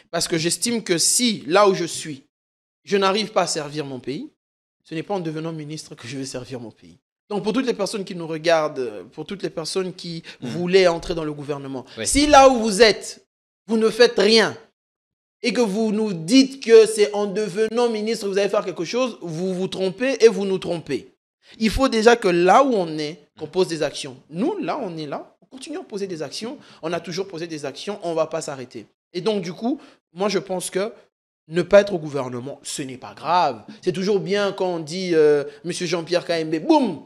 Parce que j'estime que si, là où je suis, je n'arrive pas à servir mon pays, ce n'est pas en devenant ministre que je vais servir mon pays. Donc, pour toutes les personnes qui nous regardent, pour toutes les personnes qui voulaient entrer dans le gouvernement, si là où vous êtes, vous ne faites rien, et que vous nous dites que c'est en devenant ministre que vous allez faire quelque chose, vous vous trompez et vous nous trompez. Il faut déjà que là où on est, qu'on pose des actions. Nous, là, on est là, on continue à poser des actions, on a toujours posé des actions, on ne va pas s'arrêter. Et donc, du coup, moi, je pense que ne pas être au gouvernement, ce n'est pas grave. C'est toujours bien quand on dit M. Jean-Pierre Kaembe, boum,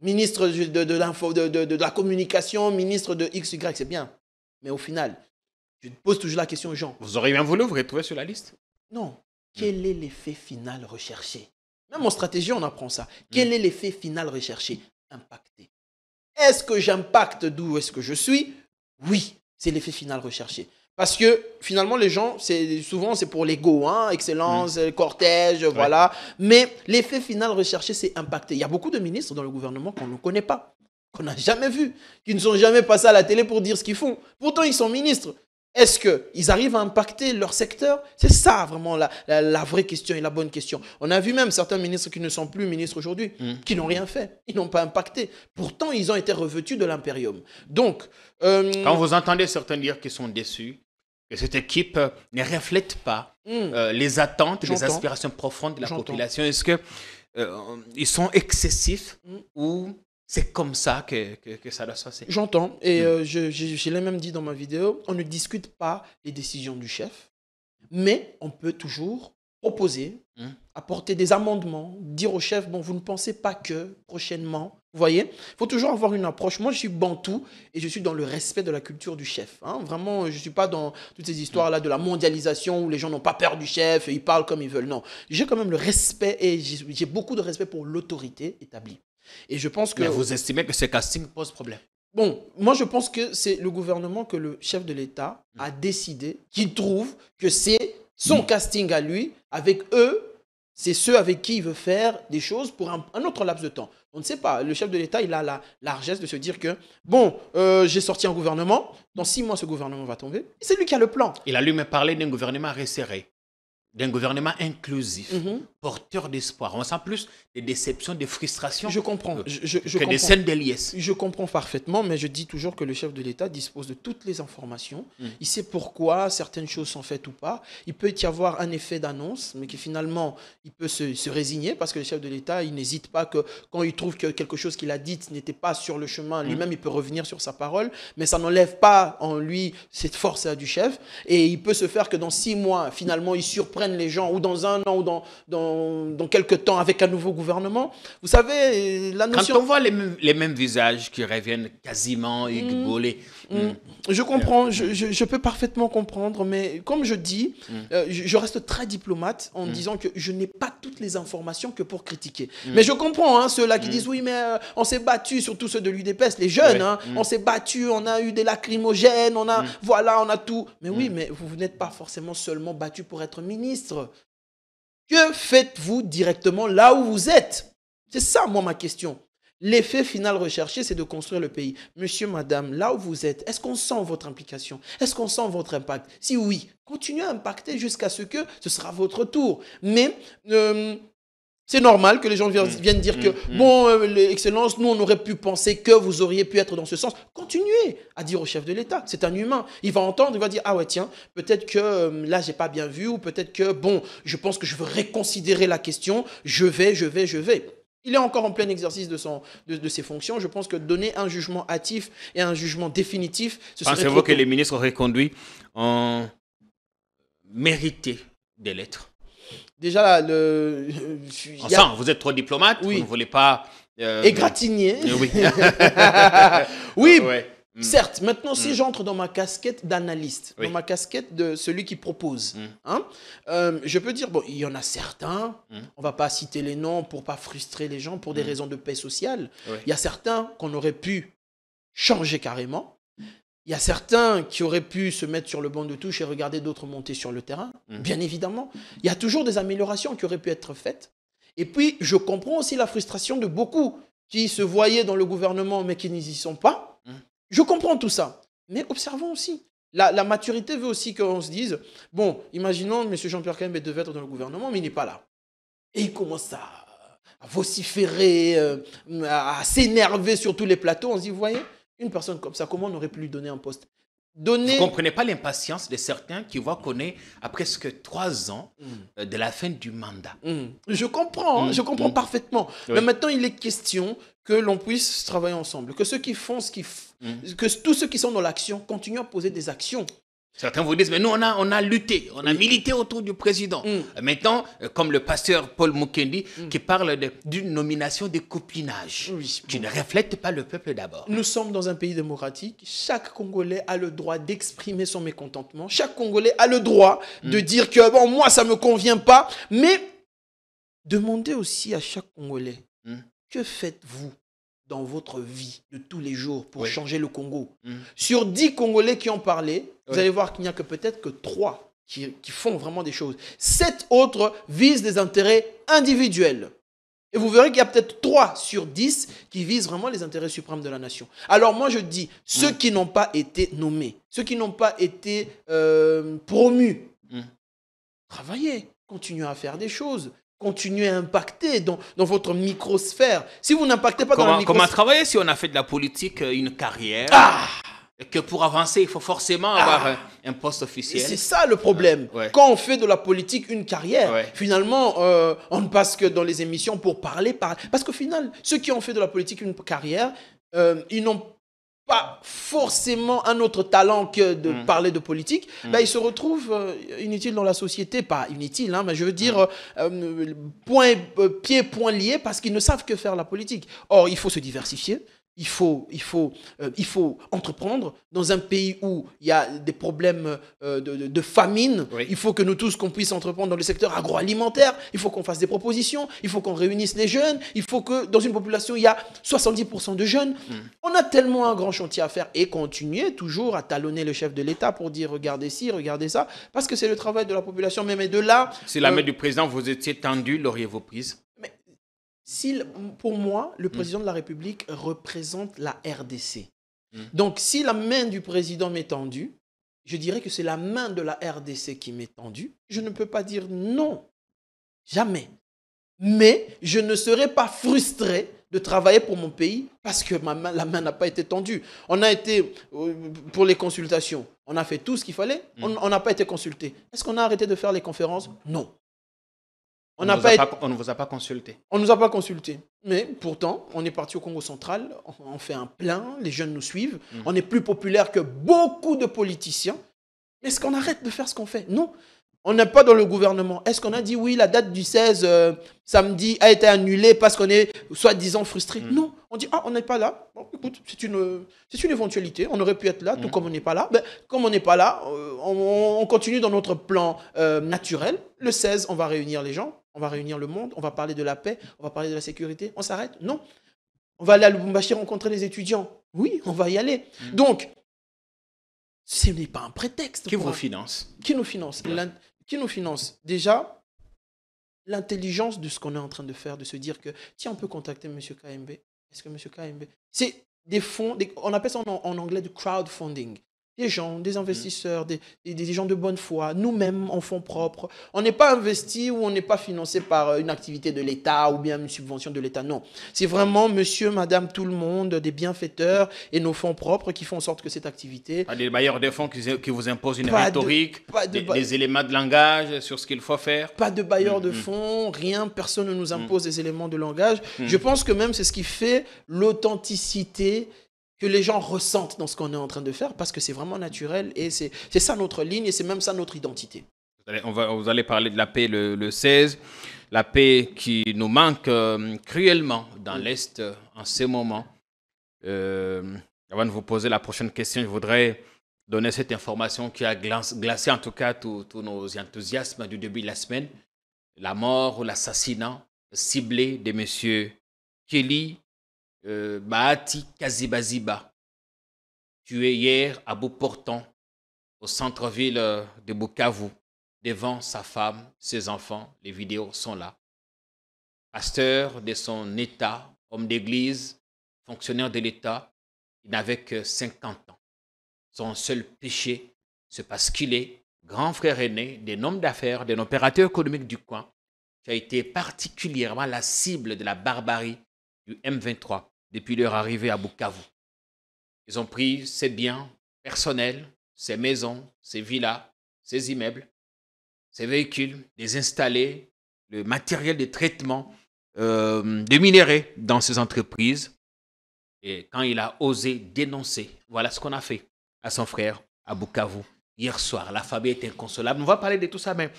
ministre de la communication, ministre de XY, c'est bien. Mais au final, je pose toujours la question aux gens. Vous auriez bien voulu vous retrouver sur la liste? Non. Quel est l'effet final recherché? Même en stratégie, on apprend ça. Quel est l'effet final recherché? Impacter. Est-ce que j'impacte d'où est-ce que je suis? Oui, c'est l'effet final recherché. Parce que finalement, les gens, souvent c'est pour l'ego, hein, excellence, cortège, voilà. Mais l'effet final recherché, c'est impacter. Il y a beaucoup de ministres dans le gouvernement qu'on ne connaît pas, qu'on n'a jamais vu, qui ne sont jamais passés à la télé pour dire ce qu'ils font. Pourtant, ils sont ministres. Est-ce qu'ils arrivent à impacter leur secteur? C'est ça vraiment la vraie question et la bonne question. On a vu même certains ministres qui ne sont plus ministres aujourd'hui, qui n'ont rien fait. Ils n'ont pas impacté. Pourtant, ils ont été revêtus de l'impérium. Donc, quand vous entendez certains dire qu'ils sont déçus, que cette équipe ne reflète pas les attentes, les aspirations profondes de la population, est-ce qu'ils sont excessifs ou c'est comme ça que ça doit se passer? J'entends. Et je l'ai même dit dans ma vidéo, on ne discute pas les décisions du chef, mais on peut toujours proposer, apporter des amendements, dire au chef, bon, vous ne pensez pas que prochainement, vous voyez, il faut toujours avoir une approche. Moi, je suis bantou et je suis dans le respect de la culture du chef. Hein. Vraiment, je ne suis pas dans toutes ces histoires-là de la mondialisation où les gens n'ont pas peur du chef et ils parlent comme ils veulent. Non, j'ai quand même le respect et j'ai beaucoup de respect pour l'autorité établie. Et je pense que... Mais vous estimez que ce casting pose problème? Bon, moi je pense que c'est le gouvernement, que le chef de l'État a décidé qu'il trouve que c'est son casting à lui, avec eux, c'est ceux avec qui il veut faire des choses pour un autre laps de temps. On ne sait pas, le chef de l'État, il a la largesse de se dire que, bon, j'ai sorti un gouvernement, dans 6 mois ce gouvernement va tomber, et c'est lui qui a le plan. Il a lui me parlé d'un gouvernement resserré, d'un gouvernement inclusif, porteur d'espoir. On sent plus des déceptions, des frustrations je comprends. que des scènes de liesse. Je comprends parfaitement, mais je dis toujours que le chef de l'État dispose de toutes les informations. Il sait pourquoi certaines choses sont faites ou pas. Il peut y avoir un effet d'annonce, mais que finalement, il peut se résigner parce que le chef de l'État, il n'hésite pas que quand il trouve que quelque chose qu'il a dit n'était pas sur le chemin, lui-même, il peut revenir sur sa parole, mais ça n'enlève pas en lui cette force du chef. Et il peut se faire que dans 6 mois, finalement, il surprenne les gens, ou dans 1 an, ou dans quelques temps, avec un nouveau gouvernement. Vous savez, la notion... Quand on voit les mêmes visages qui reviennent quasiment égaulés... Je comprends, je peux parfaitement comprendre, mais comme je dis, je reste très diplomate en disant que je n'ai pas toutes les informations que pour critiquer. Mais je comprends hein, ceux-là qui disent, oui, mais on s'est battu, surtout ceux de l'UDPS, les jeunes, hein, on s'est battu, on a eu des lacrymogènes, on a, voilà, on a tout. Mais oui, mais vous n'êtes pas forcément seulement battu pour être ministre. Que faites-vous directement là où vous êtes? C'est ça, moi, ma question. L'effet final recherché, c'est de construire le pays. Monsieur, madame, là où vous êtes, est-ce qu'on sent votre implication? Est-ce qu'on sent votre impact? Si oui, continuez à impacter jusqu'à ce que ce sera votre tour. Mais c'est normal que les gens viennent dire que, bon, Excellence, nous, on aurait pu penser que vous auriez pu être dans ce sens. Continuez à dire au chef de l'État. C'est un humain. Il va entendre, il va dire, ah ouais, tiens, peut-être que là, j'ai pas bien vu, ou peut-être que, bon, je pense que je veux reconsidérer la question. Je vais. Il est encore en plein exercice de ses fonctions. Je pense que donner un jugement hâtif et un jugement définitif, ce serait trop tôt. Pensez-vous que les ministres auraient conduit ont mérité des lettres? Déjà, vous êtes trop diplomate, vous ne voulez pas... égratigner. Oui. Oui, certes. Maintenant, si j'entre dans ma casquette d'analyste, dans ma casquette de celui qui propose, hein, je peux dire, bon, il y en a certains, on ne va pas citer les noms pour ne pas frustrer les gens, pour des raisons de paix sociale. Il y a certains qu'on aurait pu changer carrément. Il y a certains qui auraient pu se mettre sur le banc de touche et regarder d'autres monter sur le terrain, bien évidemment. Il y a toujours des améliorations qui auraient pu être faites. Et puis, je comprends aussi la frustration de beaucoup qui se voyaient dans le gouvernement mais qui n'y sont pas. Je comprends tout ça. Mais observons aussi. La maturité veut aussi qu'on se dise, bon, imaginons M. Jean-Pierre Kaembe devait être dans le gouvernement, mais il n'est pas là. Et il commence à vociférer, à s'énerver sur tous les plateaux. On se dit, vous voyez, une personne comme ça, comment on aurait pu lui donner un poste donner... Vous ne comprenez pas l'impatience de certains qui voient qu'on est à presque 3 ans de la fin du mandat. Je comprends, je comprends parfaitement. Oui. Mais maintenant, il est question que l'on puisse travailler ensemble, que ceux qui font que tous ceux qui sont dans l'action continuent à poser des actions. Certains vous disent, mais nous, on a lutté, on a milité autour du président. Maintenant, comme le pasteur Paul Mukendi, qui parle d'une nomination de copinage, qui ne reflète pas le peuple d'abord. Nous sommes dans un pays démocratique. Chaque Congolais a le droit d'exprimer son mécontentement. Chaque Congolais a le droit de dire que, bon, moi, ça ne me convient pas. Mais demandez aussi à chaque Congolais, que faites-vous dans votre vie de tous les jours pour changer le Congo? Sur 10 Congolais qui ont parlé, vous allez voir qu'il n'y a que peut-être que 3 qui font vraiment des choses. 7 autres visent des intérêts individuels. Et vous verrez qu'il y a peut-être 3 sur 10 qui visent vraiment les intérêts suprêmes de la nation. Alors moi je dis, ceux qui n'ont pas été nommés, ceux qui n'ont pas été promus, travaillez, continuez à faire des choses. Continuez à impacter dans votre microsphère. Si vous n'impactez pas dans la microsphère... Comment travailler si on a fait de la politique une carrière et que pour avancer, il faut forcément avoir un poste officiel. C'est ça le problème. Quand on fait de la politique une carrière, finalement, on ne passe que dans les émissions pour parler. Parce qu'au final, ceux qui ont fait de la politique une carrière, ils n'ont pas forcément un autre talent que de parler de politique, ben, ils se retrouvent inutiles dans la société. Pas inutiles, hein, mais je veux dire pieds-poings liés parce qu'ils ne savent que faire la politique. Or, il faut se diversifier. Il faut entreprendre dans un pays où il y a des problèmes de famine. Il faut que nous tous, qu'on puisse entreprendre dans le secteur agroalimentaire. Il faut qu'on fasse des propositions. Il faut qu'on réunisse les jeunes. Il faut que dans une population, il y a 70% de jeunes. On a tellement un grand chantier à faire et continuer toujours à talonner le chef de l'État pour dire regardez ci, regardez ça. Parce que c'est le travail de la population. Mais de là... Si la main du président vous étiez tendue, l'auriez-vous prise? Pour moi, le président de la République représente la RDC. Donc, si la main du président m'est tendue, je dirais que c'est la main de la RDC qui m'est tendue. Je ne peux pas dire non. Jamais. Mais je ne serai pas frustré de travailler pour mon pays parce que la main n'a pas été tendue. On a été, pour les consultations, on a fait tout ce qu'il fallait. On n'a pas été consulté. Est-ce qu'on a arrêté de faire les conférences? Non. On ne vous a pas consulté. On ne nous a pas consulté. Mais pourtant, on est parti au Congo central, on fait un plein, les jeunes nous suivent. On est plus populaire que beaucoup de politiciens. Est-ce qu'on arrête de faire ce qu'on fait? Non. On n'est pas dans le gouvernement. Est-ce qu'on a dit oui, la date du 16 samedi a été annulée parce qu'on est soi-disant frustré? Non. On dit on n'est pas là. Bon, écoute, c'est une éventualité. On aurait pu être là, tout comme on n'est pas là. Ben, comme on n'est pas là, on continue dans notre plan naturel. Le 16, on va réunir les gens. On va réunir le monde, on va parler de la paix, on va parler de la sécurité. On s'arrête? Non. On va aller à Lubumbashi rencontrer les étudiants. Oui, on va y aller. Donc, ce n'est pas un prétexte. Qui vous finance? Qui nous finance? Qui nous finance? Déjà, l'intelligence de ce qu'on est en train de faire, de se dire que, tiens, on peut contacter M. KMB. Est-ce que M. KMB... C'est des fonds, on appelle ça en anglais du crowdfunding. Des gens, des investisseurs, des gens de bonne foi, nous-mêmes en fonds propres. On n'est pas investi ou on n'est pas financé par une activité de l'État ou bien une subvention de l'État, non. C'est vraiment monsieur, madame, tout le monde, des bienfaiteurs et nos fonds propres qui font en sorte que cette activité... Pas des bailleurs de fonds qui vous imposent une rhétorique, des éléments de langage sur ce qu'il faut faire. Pas de bailleurs de fonds, rien, personne ne nous impose des éléments de langage. Je pense que même c'est ce qui fait l'authenticité que les gens ressentent dans ce qu'on est en train de faire, parce que c'est vraiment naturel et c'est ça notre ligne et c'est même ça notre identité. Vous allez parler de la paix le 16, la paix qui nous manque cruellement dans l'Est en ce moment. Avant de vous poser la prochaine question, je voudrais donner cette information qui a glacé en tout cas tous nos enthousiasmes du début de la semaine. La mort ou l'assassinat ciblé de M. Kelly Bahati Kazibaziba, tué hier à Bout-Porton, au centre-ville de Bukavu, devant sa femme, ses enfants. Les vidéos sont là. Pasteur de son État, homme d'église, fonctionnaire de l'État, il n'avait que 50 ans. Son seul péché, c'est parce qu'il est grand frère aîné d'un homme d'affaires, d'un opérateur économique du coin, qui a été particulièrement la cible de la barbarie du M23 depuis leur arrivée à Bukavu. Ils ont pris ses biens personnels, ses maisons, ses villas, ses immeubles, ses véhicules, les installer, le matériel de traitement de minerais dans ces entreprises. Et quand il a osé dénoncer, voilà ce qu'on a fait à son frère à Bukavu hier soir. La famille est inconsolable. On va parler de tout ça, mais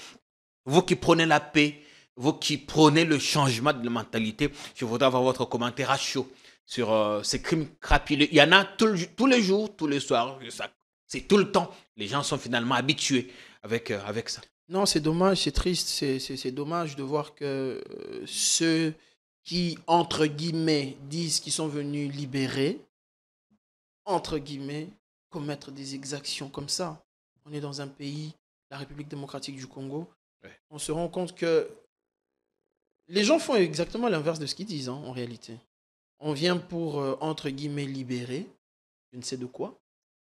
vous qui prenez la paix, vous qui prenez le changement de la mentalité, je voudrais avoir votre commentaire à chaud sur ces crimes crapuleux. Il y en a tous les jours, tous les soirs, c'est tout le temps. Les gens sont finalement habitués avec ça. Non, c'est dommage, c'est triste, c'est dommage de voir que ceux qui, entre guillemets, disent qu'ils sont venus libérer, entre guillemets, commettre des exactions comme ça. On est dans un pays, la République démocratique du Congo, on se rend compte que les gens font exactement l'inverse de ce qu'ils disent, en réalité. On vient pour, entre guillemets, libérer, je ne sais de quoi.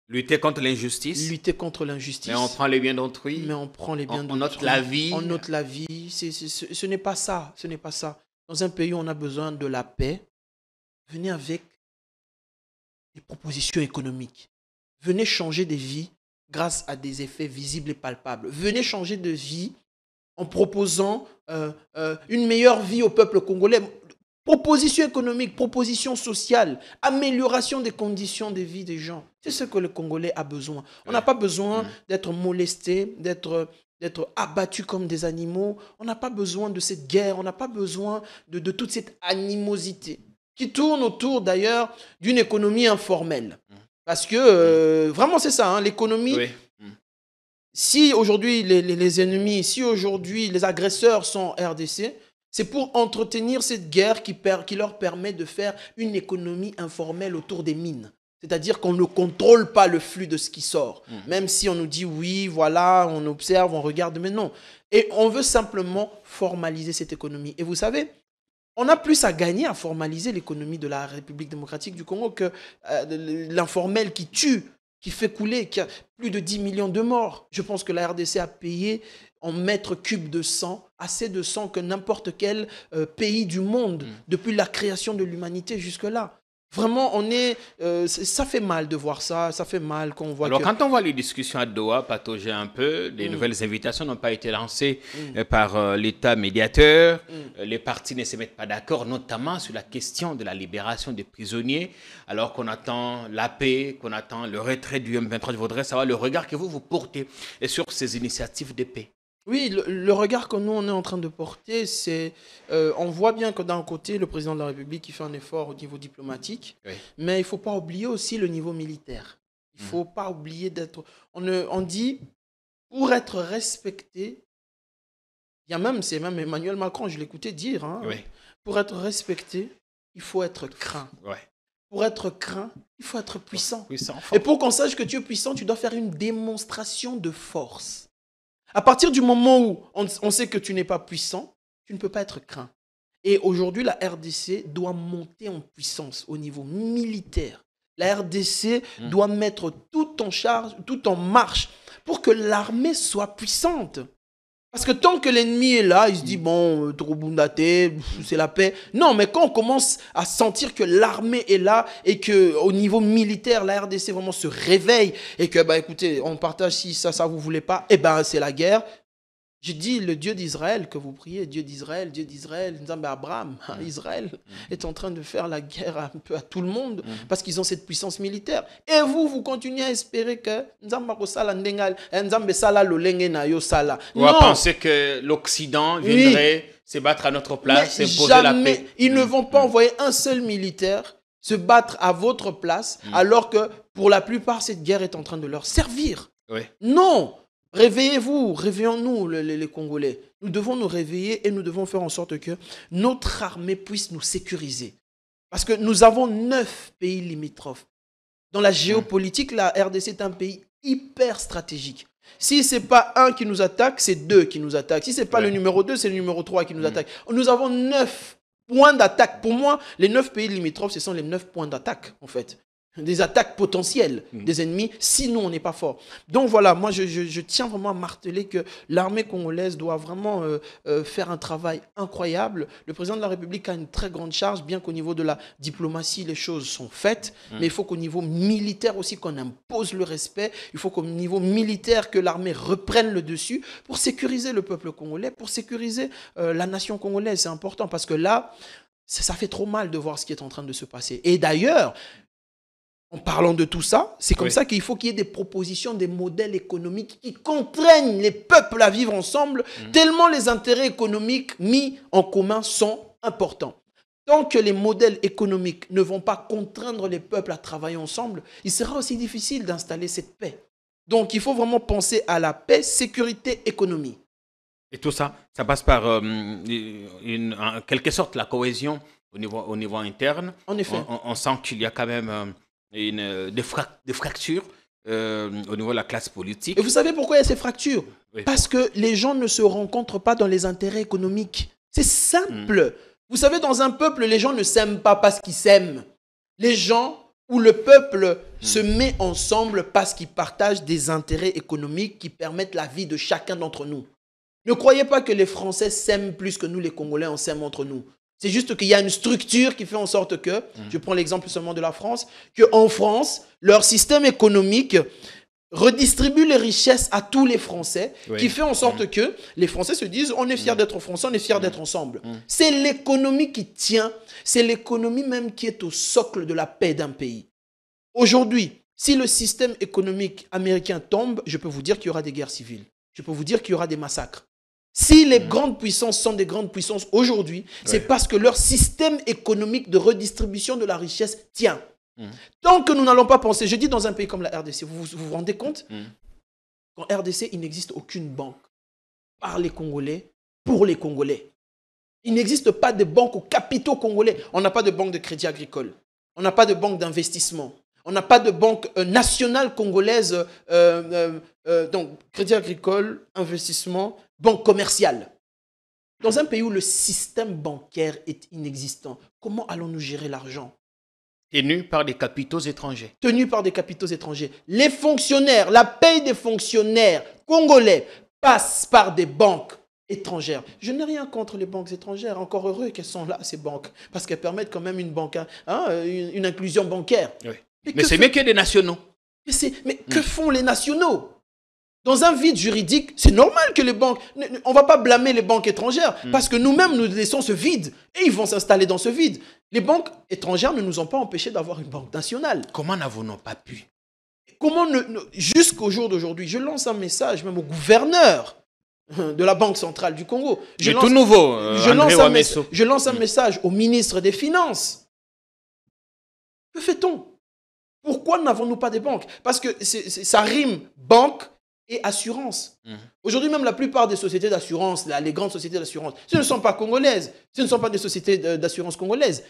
Lutter contre l'injustice. Lutter contre l'injustice. Mais on prend les biens d'autrui. Mais on prend les biens d'autrui. On note la vie. On note la vie. Ce n'est pas ça. Ce n'est pas ça. Dans un pays où on a besoin de la paix, venez avec des propositions économiques. Venez changer des vies grâce à des effets visibles et palpables. Venez changer de vie en proposant une meilleure vie au peuple congolais. Proposition économique, proposition sociale, amélioration des conditions de vie des gens. C'est ce que le Congolais a besoin. On n'a pas besoin d'être molesté, d'être abattu comme des animaux. On n'a pas besoin de cette guerre. On n'a pas besoin de toute cette animosité qui tourne autour d'ailleurs d'une économie informelle. Parce que vraiment c'est ça, hein, l'économie. Oui. Si aujourd'hui les ennemis, si aujourd'hui les agresseurs sont RDC, c'est pour entretenir cette guerre qui leur permet de faire une économie informelle autour des mines. C'est-à-dire qu'on ne contrôle pas le flux de ce qui sort. Même si on nous dit oui, voilà, on observe, on regarde, mais non. Et on veut simplement formaliser cette économie. Et vous savez, on a plus à gagner à formaliser l'économie de la République démocratique du Congo que l'informel qui tue, qui fait couler, qui a plus de 10 millions de morts. Je pense que la RDC a payé en mètres cubes de sang, assez de sang que n'importe quel pays du monde, depuis la création de l'humanité jusque-là. Vraiment, ça fait mal de voir ça, ça fait mal qu'on voit. Alors, quand on voit les discussions à Doha patauger un peu, les nouvelles invitations n'ont pas été lancées par l'État médiateur, les partis ne se mettent pas d'accord, notamment sur la question de la libération des prisonniers, alors qu'on attend la paix, qu'on attend le retrait du M23. Je voudrais savoir le regard que vous portez sur ces initiatives de paix. Oui, le regard que nous, on est en train de porter, c'est... on voit bien que d'un côté, le président de la République qui fait un effort au niveau diplomatique, mais il ne faut pas oublier aussi le niveau militaire. Il ne faut pas oublier d'être... On dit, pour être respecté, c'est même Emmanuel Macron, je l'écoutais dire, hein, pour être respecté, il faut être craint. Pour être craint, il faut être puissant. Et pour qu'on sache que tu es puissant, tu dois faire une démonstration de force. À partir du moment où on sait que tu n'es pas puissant, tu ne peux pas être craint. Et aujourd'hui, la RDC doit monter en puissance au niveau militaire. La RDC doit mettre tout en charge, tout en marche pour que l'armée soit puissante. Parce que tant que l'ennemi est là, il se dit, bon, Trobundate, c'est la paix. Non, mais quand on commence à sentir que l'armée est là et qu'au niveau militaire, la RDC vraiment se réveille et que, écoutez, on partage si ça vous voulez pas, c'est la guerre. Je dis, le Dieu d'Israël que vous priez, Dieu d'Israël, Nzambe Abraham, Israël est en train de faire la guerre un peu à tout le monde parce qu'ils ont cette puissance militaire. Et vous continuez à espérer que Nzambe Sala Ndengal, Nzambe Sala Lolenge na yo Sala. On va penser que l'Occident viendrait se battre à notre place, s'imposer la paix. Ils ne vont pas envoyer un seul militaire se battre à votre place alors que pour la plupart, cette guerre est en train de leur servir. Non! Réveillez-vous, réveillons-nous les Congolais. Nous devons nous réveiller et nous devons faire en sorte que notre armée puisse nous sécuriser. Parce que nous avons 9 pays limitrophes. Dans la géopolitique, la RDC est un pays hyper stratégique. Si ce n'est pas un qui nous attaque, c'est 2 qui nous attaquent. Si ce n'est pas le numéro 2, c'est le numéro 3 qui nous attaque. Nous avons 9 points d'attaque. Pour moi, les 9 pays limitrophes, ce sont les 9 points d'attaque, en fait. des attaques potentielles des ennemis si nous, on n'est pas fort. Donc voilà, moi, je tiens vraiment à marteler que l'armée congolaise doit vraiment faire un travail incroyable. Le président de la République a une très grande charge, bien qu'au niveau de la diplomatie, les choses sont faites, mais il faut qu'au niveau militaire aussi, qu'on impose le respect. Il faut qu'au niveau militaire, que l'armée reprenne le dessus pour sécuriser le peuple congolais, pour sécuriser la nation congolaise. C'est important parce que là, ça fait trop mal de voir ce qui est en train de se passer. Et d'ailleurs, en parlant de tout ça, c'est comme ça qu'il faut qu'il y ait des propositions, des modèles économiques qui contraignent les peuples à vivre ensemble, tellement les intérêts économiques mis en commun sont importants. Tant que les modèles économiques ne vont pas contraindre les peuples à travailler ensemble, il sera aussi difficile d'installer cette paix. Donc il faut vraiment penser à la paix, sécurité, économie. Et tout ça, ça passe par, en quelque sorte, la cohésion au niveau interne. En effet. On sent qu'il y a quand même des fractures au niveau de la classe politique. Et vous savez pourquoi il y a ces fractures? Oui. Parce que les gens ne se rencontrent pas dans les intérêts économiques. C'est simple. Vous savez, dans un peuple, les gens ne s'aiment pas parce qu'ils s'aiment. Les gens ou le peuple se met ensemble parce qu'ils partagent des intérêts économiques qui permettent la vie de chacun d'entre nous. Ne croyez pas que les Français s'aiment plus que nous, les Congolais, on s'aime entre nous. C'est juste qu'il y a une structure qui fait en sorte que, je prends l'exemple seulement de la France, qu'en France, leur système économique redistribue les richesses à tous les Français, qui fait en sorte que les Français se disent on est fiers d'être Français, on est fiers d'être ensemble. C'est l'économie qui tient, c'est l'économie même qui est au socle de la paix d'un pays. Aujourd'hui, si le système économique américain tombe, je peux vous dire qu'il y aura des guerres civiles. Je peux vous dire qu'il y aura des massacres. Si les grandes puissances sont des grandes puissances aujourd'hui, c'est parce que leur système économique de redistribution de la richesse tient. Tant que nous n'allons pas penser, je dis dans un pays comme la RDC, vous rendez compte qu'en RDC, il n'existe aucune banque par les Congolais, pour les Congolais. Il n'existe pas de banque aux capitaux congolais. On n'a pas de banque de crédit agricole. On n'a pas de banque d'investissement. On n'a pas de banque nationale congolaise, donc crédit agricole, investissement, banque commerciale. Dans un pays où le système bancaire est inexistant, comment allons-nous gérer l'argent? Tenu par des capitaux étrangers. Tenu par des capitaux étrangers. Les fonctionnaires, la paye des fonctionnaires congolais passe par des banques étrangères. Je n'ai rien contre les banques étrangères. Encore heureux qu'elles sont là, ces banques, parce qu'elles permettent quand même une inclusion bancaire. Oui. Mais c'est mieux que des nationaux. Mais que font les nationaux? Dans un vide juridique, c'est normal que les banques... On ne va pas blâmer les banques étrangères parce que nous-mêmes, nous laissons ce vide et ils vont s'installer dans ce vide. Les banques étrangères ne nous ont pas empêchés d'avoir une banque nationale. Comment n'avons-nous pas pu? Jusqu'au jour d'aujourd'hui, je lance un message même au gouverneur de la Banque centrale du Congo. Je lance un message au ministre des Finances. Que fait-on? Pourquoi n'avons-nous pas des banques? Parce que ça rime banque et assurance. Aujourd'hui, même la plupart des sociétés d'assurance, les grandes sociétés d'assurance, ce ne sont pas congolaises. Ce ne sont pas des sociétés d'assurance congolaises.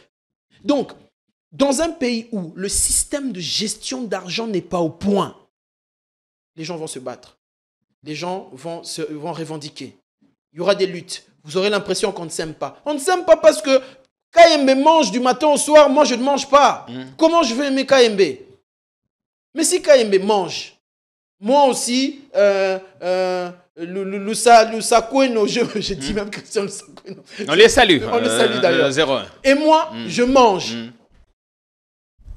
Donc, dans un pays où le système de gestion d'argent n'est pas au point, les gens vont se battre. Les gens vont revendiquer. Il y aura des luttes. Vous aurez l'impression qu'on ne s'aime pas. On ne s'aime pas parce que KMB mange du matin au soir, moi je ne mange pas. Comment je vais aimer KMB? Mais si KMB mange, moi aussi, Lusakweno, je dis même Christian Lusakweno. On les salue. On le salue d'ailleurs. 0-1. Et moi, je mange.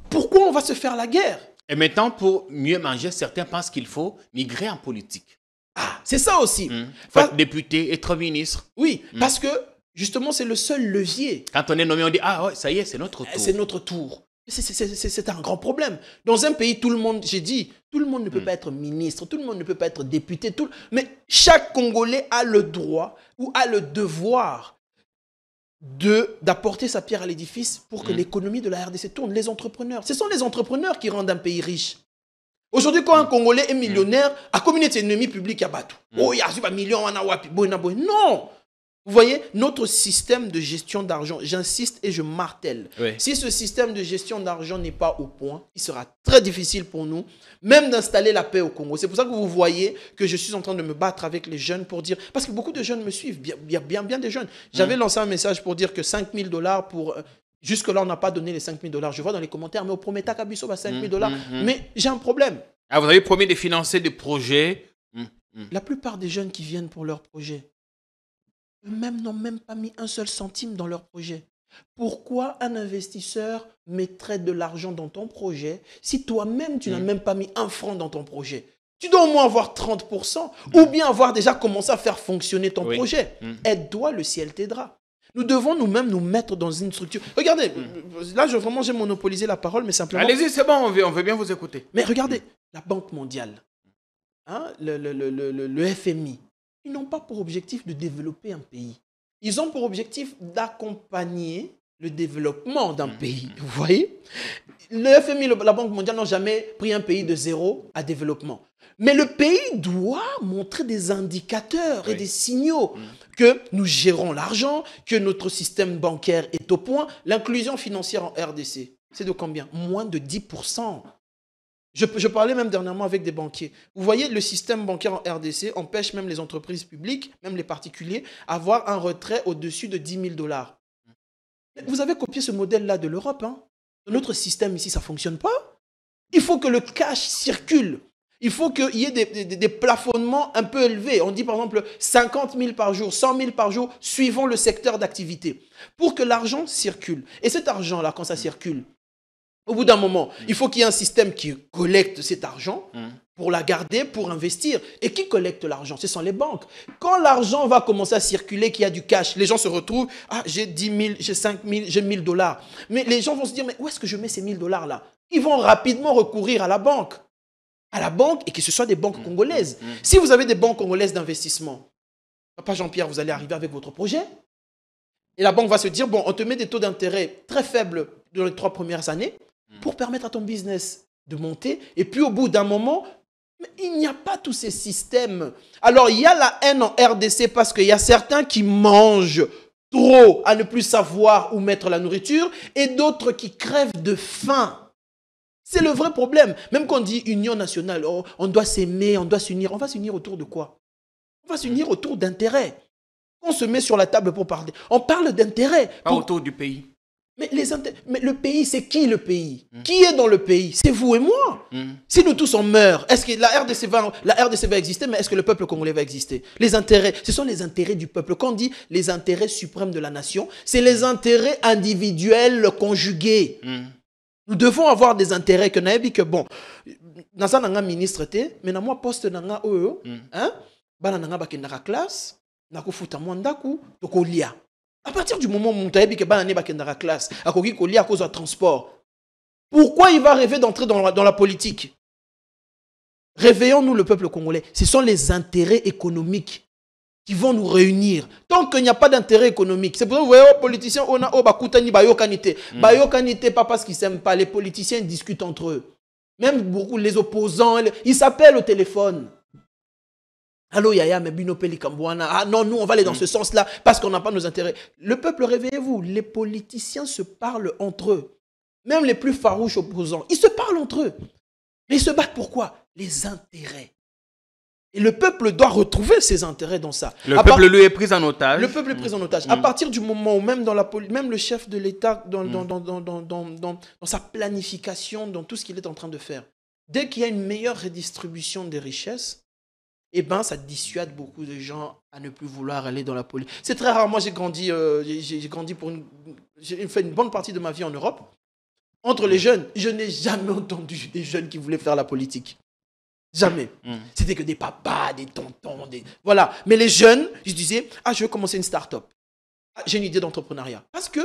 Pourquoi on va se faire la guerre? Et maintenant, pour mieux manger, certains pensent qu'il faut migrer en politique. Ah, c'est ça aussi. Être député, être ministre. Oui, parce que justement, c'est le seul levier. Quand on est nommé, on dit « Ah ouais, ça y est, c'est notre tour. » C'est notre tour. C'est un grand problème. Dans un pays, tout le monde, j'ai dit, tout le monde ne peut pas être ministre, tout le monde ne peut pas être député, mais chaque Congolais a le droit ou a le devoir d'apporter sa pierre à l'édifice pour que l'économie de la RDC tourne. Les entrepreneurs, ce sont les entrepreneurs qui rendent un pays riche. Aujourd'hui, quand un Congolais est millionnaire, à communauté ennemie publique, il y a battu. Oh, il y a un million, non! Vous voyez, notre système de gestion d'argent, j'insiste et je martèle. Oui. Si ce système de gestion d'argent n'est pas au point, il sera très difficile pour nous, même d'installer la paix au Congo. C'est pour ça que vous voyez que je suis en train de me battre avec les jeunes pour dire... Parce que beaucoup de jeunes me suivent, bien des jeunes. J'avais lancé un message pour dire que 5 000 $ pour Jusque-là, on n'a pas donné les 5 000 $. Je vois dans les commentaires, mais au Prometa Kabiso, 5 000 $. Mais j'ai un problème. Ah, vous avez promis de financer des projets. La plupart des jeunes qui viennent pour leur projet, eux-mêmes n'ont même pas mis un seul centime dans leur projet. Pourquoi un investisseur mettrait de l'argent dans ton projet si toi-même, tu n'as même pas mis un franc dans ton projet? Tu dois au moins avoir 30% ou bien avoir déjà commencé à faire fonctionner ton projet. Aide-toi, le ciel t'aidera. Nous devons nous-mêmes nous mettre dans une structure. Regardez, là, vraiment, j'ai monopolisé la parole, mais simplement... Allez-y, c'est bon, on veut bien vous écouter. Mais regardez, la Banque mondiale, hein, le FMI, ils n'ont pas pour objectif de développer un pays. Ils ont pour objectif d'accompagner le développement d'un pays. Vous voyez? Le FMI, la Banque mondiale n'ont jamais pris un pays de zéro à développement. Mais le pays doit montrer des indicateurs et des signaux que nous gérons l'argent, que notre système bancaire est au point. L'inclusion financière en RDC, c'est de combien? Moins de 10%. Je parlais même dernièrement avec des banquiers. Vous voyez, le système bancaire en RDC empêche même les entreprises publiques, même les particuliers, avoir un retrait au-dessus de 10 000 $. Vous avez copié ce modèle-là de l'Europe. Hein? Notre système ici, ça ne fonctionne pas. Il faut que le cash circule. Il faut qu'il y ait des plafonnements un peu élevés. On dit par exemple 50 000 par jour, 100 000 par jour, suivant le secteur d'activité. Pour que l'argent circule. Et cet argent-là, quand ça circule, au bout d'un moment, il faut qu'il y ait un système qui collecte cet argent pour la garder, pour investir. Et qui collecte l'argent? Ce sont les banques. Quand l'argent va commencer à circuler, qu'il y a du cash, les gens se retrouvent, ah, j'ai 10 000, j'ai 5 000, j'ai 1 000 $. Mais les gens vont se dire, mais où est-ce que je mets ces 1 000 $ là? Ils vont rapidement recourir à la banque. Et que ce soit des banques congolaises. Si vous avez des banques congolaises d'investissement, Papa Jean-Pierre, vous allez arriver avec votre projet. Et la banque va se dire, bon, on te met des taux d'intérêt très faibles dans les 3 premières années pour permettre à ton business de monter. Et puis au bout d'un moment, il n'y a pas tous ces systèmes. Alors il y a la haine en RDC parce qu'il y a certains qui mangent trop à ne plus savoir où mettre la nourriture et d'autres qui crèvent de faim. C'est le vrai problème. Même quand on dit union nationale, oh, on doit s'aimer, on doit s'unir. On va s'unir autour de quoi? On va s'unir autour d'intérêts. On se met sur la table pour parler. On parle d'intérêts. Pas autour du pays. Mais le pays, c'est qui le pays? Qui est dans le pays? C'est vous et moi. Si nous tous on meurt, est-ce que la RDC va exister, mais est-ce que le peuple congolais va exister? Les intérêts, ce sont les intérêts du peuple. Quand on dit les intérêts suprêmes de la nation, c'est les intérêts individuels conjugués. Nous devons avoir des intérêts que bon, dans un ministre, mais dans moi poste dans hein, banana bakendaka classe, nakufuta mwandaku, tokolia. À partir du moment où on a dit que banana bakendaka classe, akoki kolia à cause de transport. Pourquoi il va rêver d'entrer dans la politique? Réveillons-nous le peuple congolais. Ce sont les intérêts économiques qui vont nous réunir. Tant qu'il n'y a pas d'intérêt économique, c'est pour ça que vous voyez, les politiciens, on a bakutani bayokanité. Bayokanité, pas parce qu'ils ne s'aiment pas. Les politiciens discutent entre eux. Même beaucoup, les opposants, ils s'appellent au téléphone. Allô, Yaya, mais Bino Peli Kambouana. Ah non, nous, on va aller dans ce sens-là parce qu'on n'a pas nos intérêts. Le peuple, réveillez-vous. Les politiciens se parlent entre eux. Même les plus farouches opposants, ils se parlent entre eux. Mais ils se battent pourquoi? Les intérêts. Et le peuple doit retrouver ses intérêts dans ça. Le peuple, lui, est pris en otage. Le peuple est pris en otage. À partir du moment où même le chef de l'État, dans sa planification, dans tout ce qu'il est en train de faire, dès qu'il y a une meilleure redistribution des richesses, eh ben, ça dissuade beaucoup de gens à ne plus vouloir aller dans la politique. C'est très rare. Moi, j'ai grandi j'ai fait une bonne partie de ma vie en Europe. Entre les jeunes, je n'ai jamais entendu des jeunes qui voulaient faire la politique. Jamais. C'était que des papas, des tontons, voilà. Mais les jeunes, je disais, ah, je veux commencer une start-up. Ah, j'ai une idée d'entrepreneuriat. Parce que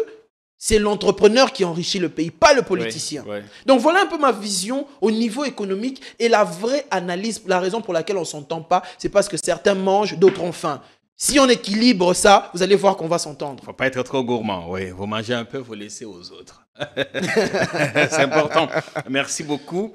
c'est l'entrepreneur qui enrichit le pays, pas le politicien. Oui. Donc voilà un peu ma vision au niveau économique et la vraie analyse. La raison pour laquelle on ne s'entend pas, c'est parce que certains mangent, d'autres ont faim. Si on équilibre ça, vous allez voir qu'on va s'entendre. Il ne faut pas être trop gourmand. Oui, vous mangez un peu, vous laissez aux autres. C'est important. Merci beaucoup.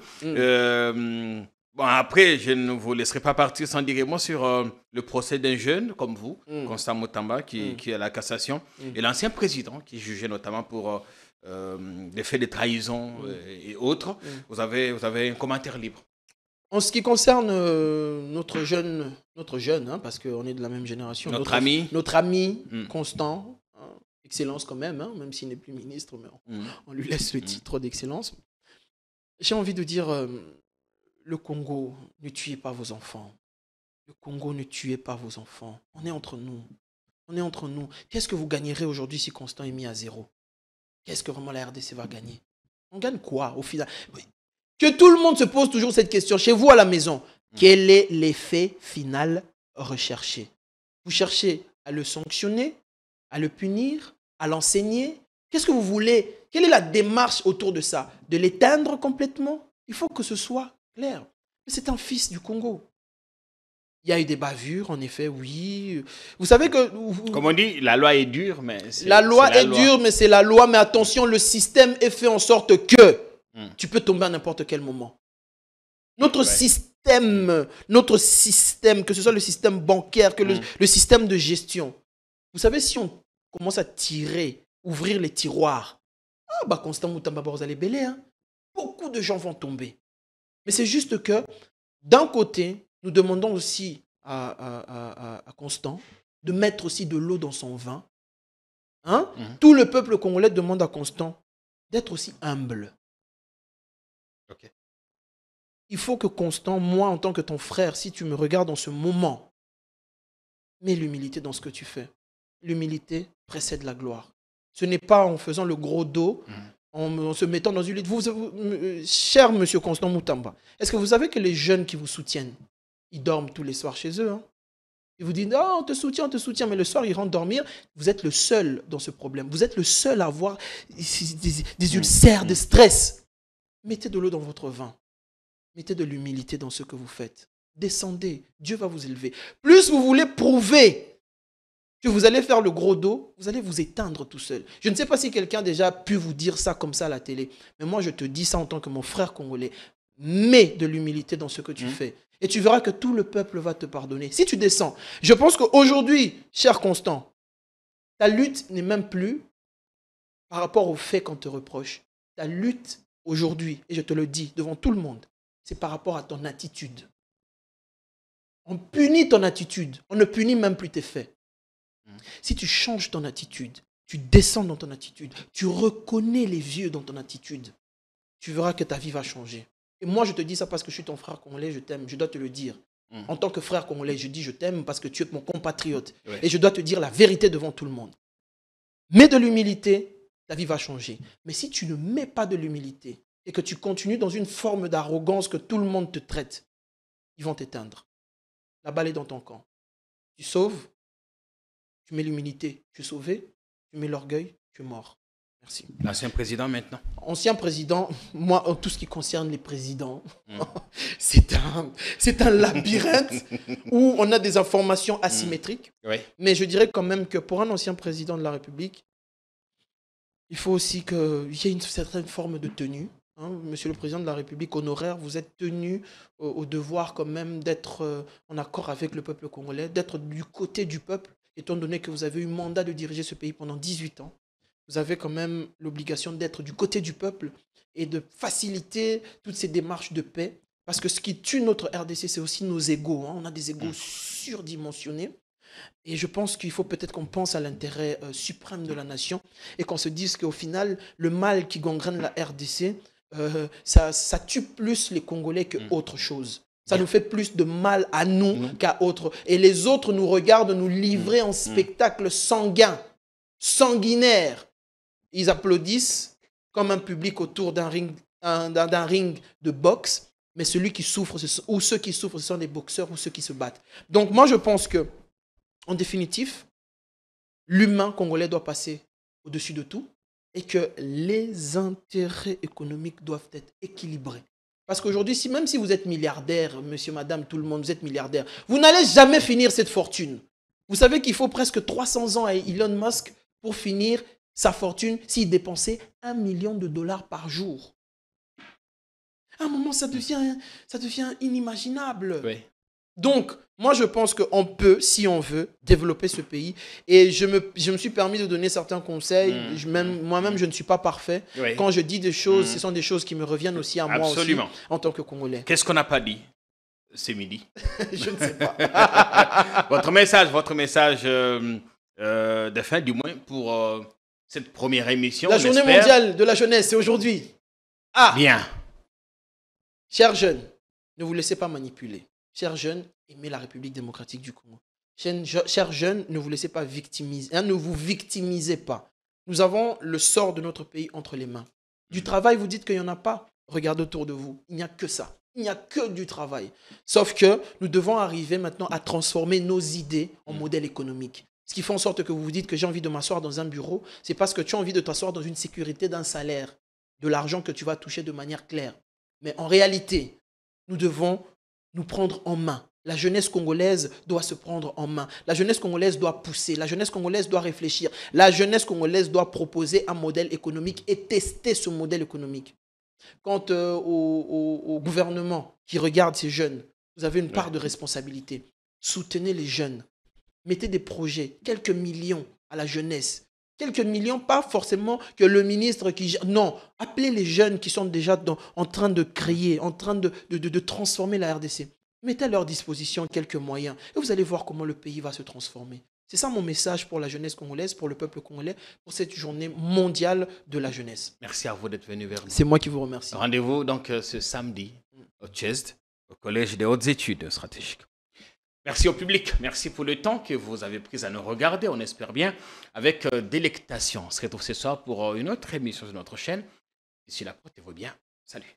Bon, après, je ne vous laisserai pas partir sans dire un mot sur le procès d'un jeune comme vous, Constant Mutamba, qui est à la cassation, et l'ancien président qui est jugé notamment pour des faits de trahison et autres. Vous avez un commentaire libre. En ce qui concerne notre jeune, hein, parce qu'on est de la même génération. Notre ami Constant, hein, Excellence quand même, hein, même s'il n'est plus ministre, mais on lui laisse le titre d'Excellence. J'ai envie de dire, le Congo, ne tuez pas vos enfants. Le Congo, ne tuez pas vos enfants. On est entre nous. On est entre nous. Qu'est-ce que vous gagnerez aujourd'hui si Constant est mis à 0? Qu'est-ce que vraiment la RDC va gagner? On gagne quoi au final? Que tout le monde se pose toujours cette question. Chez vous à la maison, quel est l'effet final recherché? Vous cherchez à le sanctionner, à le punir, à l'enseigner? Qu'est-ce que vous voulez? Quelle est la démarche autour de ça? De l'éteindre complètement? Il faut que ce soit clair. C'est un fils du Congo. Il y a eu des bavures, en effet, oui. Vous savez que... Comme on dit, la loi est dure, mais... La loi est dure, mais c'est la loi. Mais attention, le système est fait en sorte que tu peux tomber à n'importe quel moment. Notre système, que ce soit le système bancaire, que le système de gestion. Vous savez, si on commence à tirer, ouvrir les tiroirs, Constant Moutamba, vous allez bêler, hein. Beaucoup de gens vont tomber. Mais c'est juste que, d'un côté, nous demandons aussi à Constant de mettre aussi de l'eau dans son vin. Hein? Tout le peuple congolais demande à Constant d'être aussi humble. Okay. Il faut que Constant, moi en tant que ton frère, si tu me regardes en ce moment, mets l'humilité dans ce que tu fais. L'humilité précède la gloire. Ce n'est pas en faisant le gros dos, en se mettant dans une lutte. Cher monsieur Constant Moutamba, est-ce que vous savez que les jeunes qui vous soutiennent, ils dorment tous les soirs chez eux, hein? Ils vous disent, oh, on te soutient, mais le soir, ils rentrent dormir. Vous êtes le seul dans ce problème. Vous êtes le seul à avoir des ulcères, des stress. Mettez de l'eau dans votre vin. Mettez de l'humilité dans ce que vous faites. Descendez, Dieu va vous élever. Plus vous voulez prouver que vous allez faire le gros dos, vous allez vous éteindre tout seul. Je ne sais pas si quelqu'un a déjà pu vous dire ça comme ça à la télé, mais moi, je te dis ça en tant que mon frère congolais. Mets de l'humilité dans ce que tu fais. Et tu verras que tout le peuple va te pardonner. Si tu descends, je pense qu'aujourd'hui, cher Constant, ta lutte n'est même plus par rapport au fait qu'on te reproche. Ta lutte aujourd'hui, et je te le dis devant tout le monde, c'est par rapport à ton attitude. On punit ton attitude, on ne punit même plus tes faits. Si tu changes ton attitude, tu descends dans ton attitude, tu reconnais les vieux dans ton attitude, tu verras que ta vie va changer. Et moi, je te dis ça parce que je suis ton frère congolais, je t'aime, je dois te le dire. En tant que frère congolais, je dis je t'aime parce que tu es mon compatriote. Et je dois te dire la vérité devant tout le monde. Mets de l'humilité, ta vie va changer. Mais si tu ne mets pas de l'humilité et que tu continues dans une forme d'arrogance que tout le monde te traite, ils vont t'éteindre. La balle est dans ton camp. Tu sauves, tu mets l'humilité, tu es sauvé. Tu mets l'orgueil, tu es mort. Merci. L'ancien président maintenant. Ancien président, moi, en tout ce qui concerne les présidents, c'est un labyrinthe où on a des informations asymétriques. Mais je dirais quand même que pour un ancien président de la République, il faut aussi qu'il y ait une certaine forme de tenue. Hein, Monsieur le Président de la République honoraire, vous êtes tenu au devoir quand même d'être en accord avec le peuple congolais, d'être du côté du peuple, étant donné que vous avez eu mandat de diriger ce pays pendant 18 ans. Vous avez quand même l'obligation d'être du côté du peuple et de faciliter toutes ces démarches de paix. Parce que ce qui tue notre RDC, c'est aussi nos égos. Hein. On a des égos surdimensionnés. Et je pense qu'il faut peut-être qu'on pense à l'intérêt suprême de la nation et qu'on se dise qu'au final, le mal qui gangrène la RDC, ça tue plus les Congolais qu'autre chose. Ça nous fait plus de mal à nous qu'à autres. Et les autres nous regardent nous livrer en spectacle sanguin, sanguinaire. Ils applaudissent comme un public autour d'un ring de boxe, mais celui qui souffre, ou ceux qui souffrent, ce sont des boxeurs ou ceux qui se battent. Donc moi, je pense que, en définitive, l'humain congolais doit passer au-dessus de tout et que les intérêts économiques doivent être équilibrés. Parce qu'aujourd'hui, même si vous êtes milliardaire, monsieur, madame, tout le monde, vous êtes milliardaire, vous n'allez jamais finir cette fortune. Vous savez qu'il faut presque 300 ans à Elon Musk pour finir sa fortune s'il dépensait $1 million par jour. À un moment, ça devient inimaginable. Oui. Donc, moi, je pense qu'on peut, si on veut, développer ce pays. Et je me suis permis de donner certains conseils. Moi-même, je ne suis pas parfait. Oui. Quand je dis des choses, ce sont des choses qui me reviennent aussi à moi aussi, en tant que Congolais. Qu'est-ce qu'on n'a pas dit ce midi? Je ne sais pas. Votre message de fin, du moins, pour cette première émission. La journée mondiale de la jeunesse, c'est aujourd'hui. Ah, bien. Chers jeunes, ne vous laissez pas manipuler. Chers jeunes, aimez la République démocratique du Congo. Chers jeunes, ne vous laissez pas victimiser. Ne vous victimisez pas. Nous avons le sort de notre pays entre les mains. Du travail, vous dites qu'il n'y en a pas. Regardez autour de vous. Il n'y a que ça. Il n'y a que du travail. Sauf que nous devons arriver maintenant à transformer nos idées en modèle économique. Ce qui fait en sorte que vous vous dites que j'ai envie de m'asseoir dans un bureau, c'est parce que tu as envie de t'asseoir dans une sécurité d'un salaire, de l'argent que tu vas toucher de manière claire. Mais en réalité, nous devons nous prendre en main. La jeunesse congolaise doit se prendre en main. La jeunesse congolaise doit pousser. La jeunesse congolaise doit réfléchir. La jeunesse congolaise doit proposer un modèle économique et tester ce modèle économique. Quant au gouvernement qui regarde ces jeunes, vous avez une part de responsabilité. Soutenez les jeunes. Mettez des projets, quelques millions à la jeunesse. Quelques millions, pas forcément que le ministre qui... Non, appelez les jeunes qui sont déjà en train de créer, en train de transformer la RDC. Mettez à leur disposition quelques moyens et vous allez voir comment le pays va se transformer. C'est ça mon message pour la jeunesse congolaise, pour le peuple congolais, pour cette journée mondiale de la jeunesse. Merci à vous d'être venu vers nous. C'est moi qui vous remercie. Rendez-vous donc ce samedi au CHESD, au Collège des hautes études stratégiques. Merci au public, merci pour le temps que vous avez pris à nous regarder, on espère bien, avec délectation. On se retrouve ce soir pour une autre émission sur notre chaîne. D'ici là, portez-vous bien. Salut.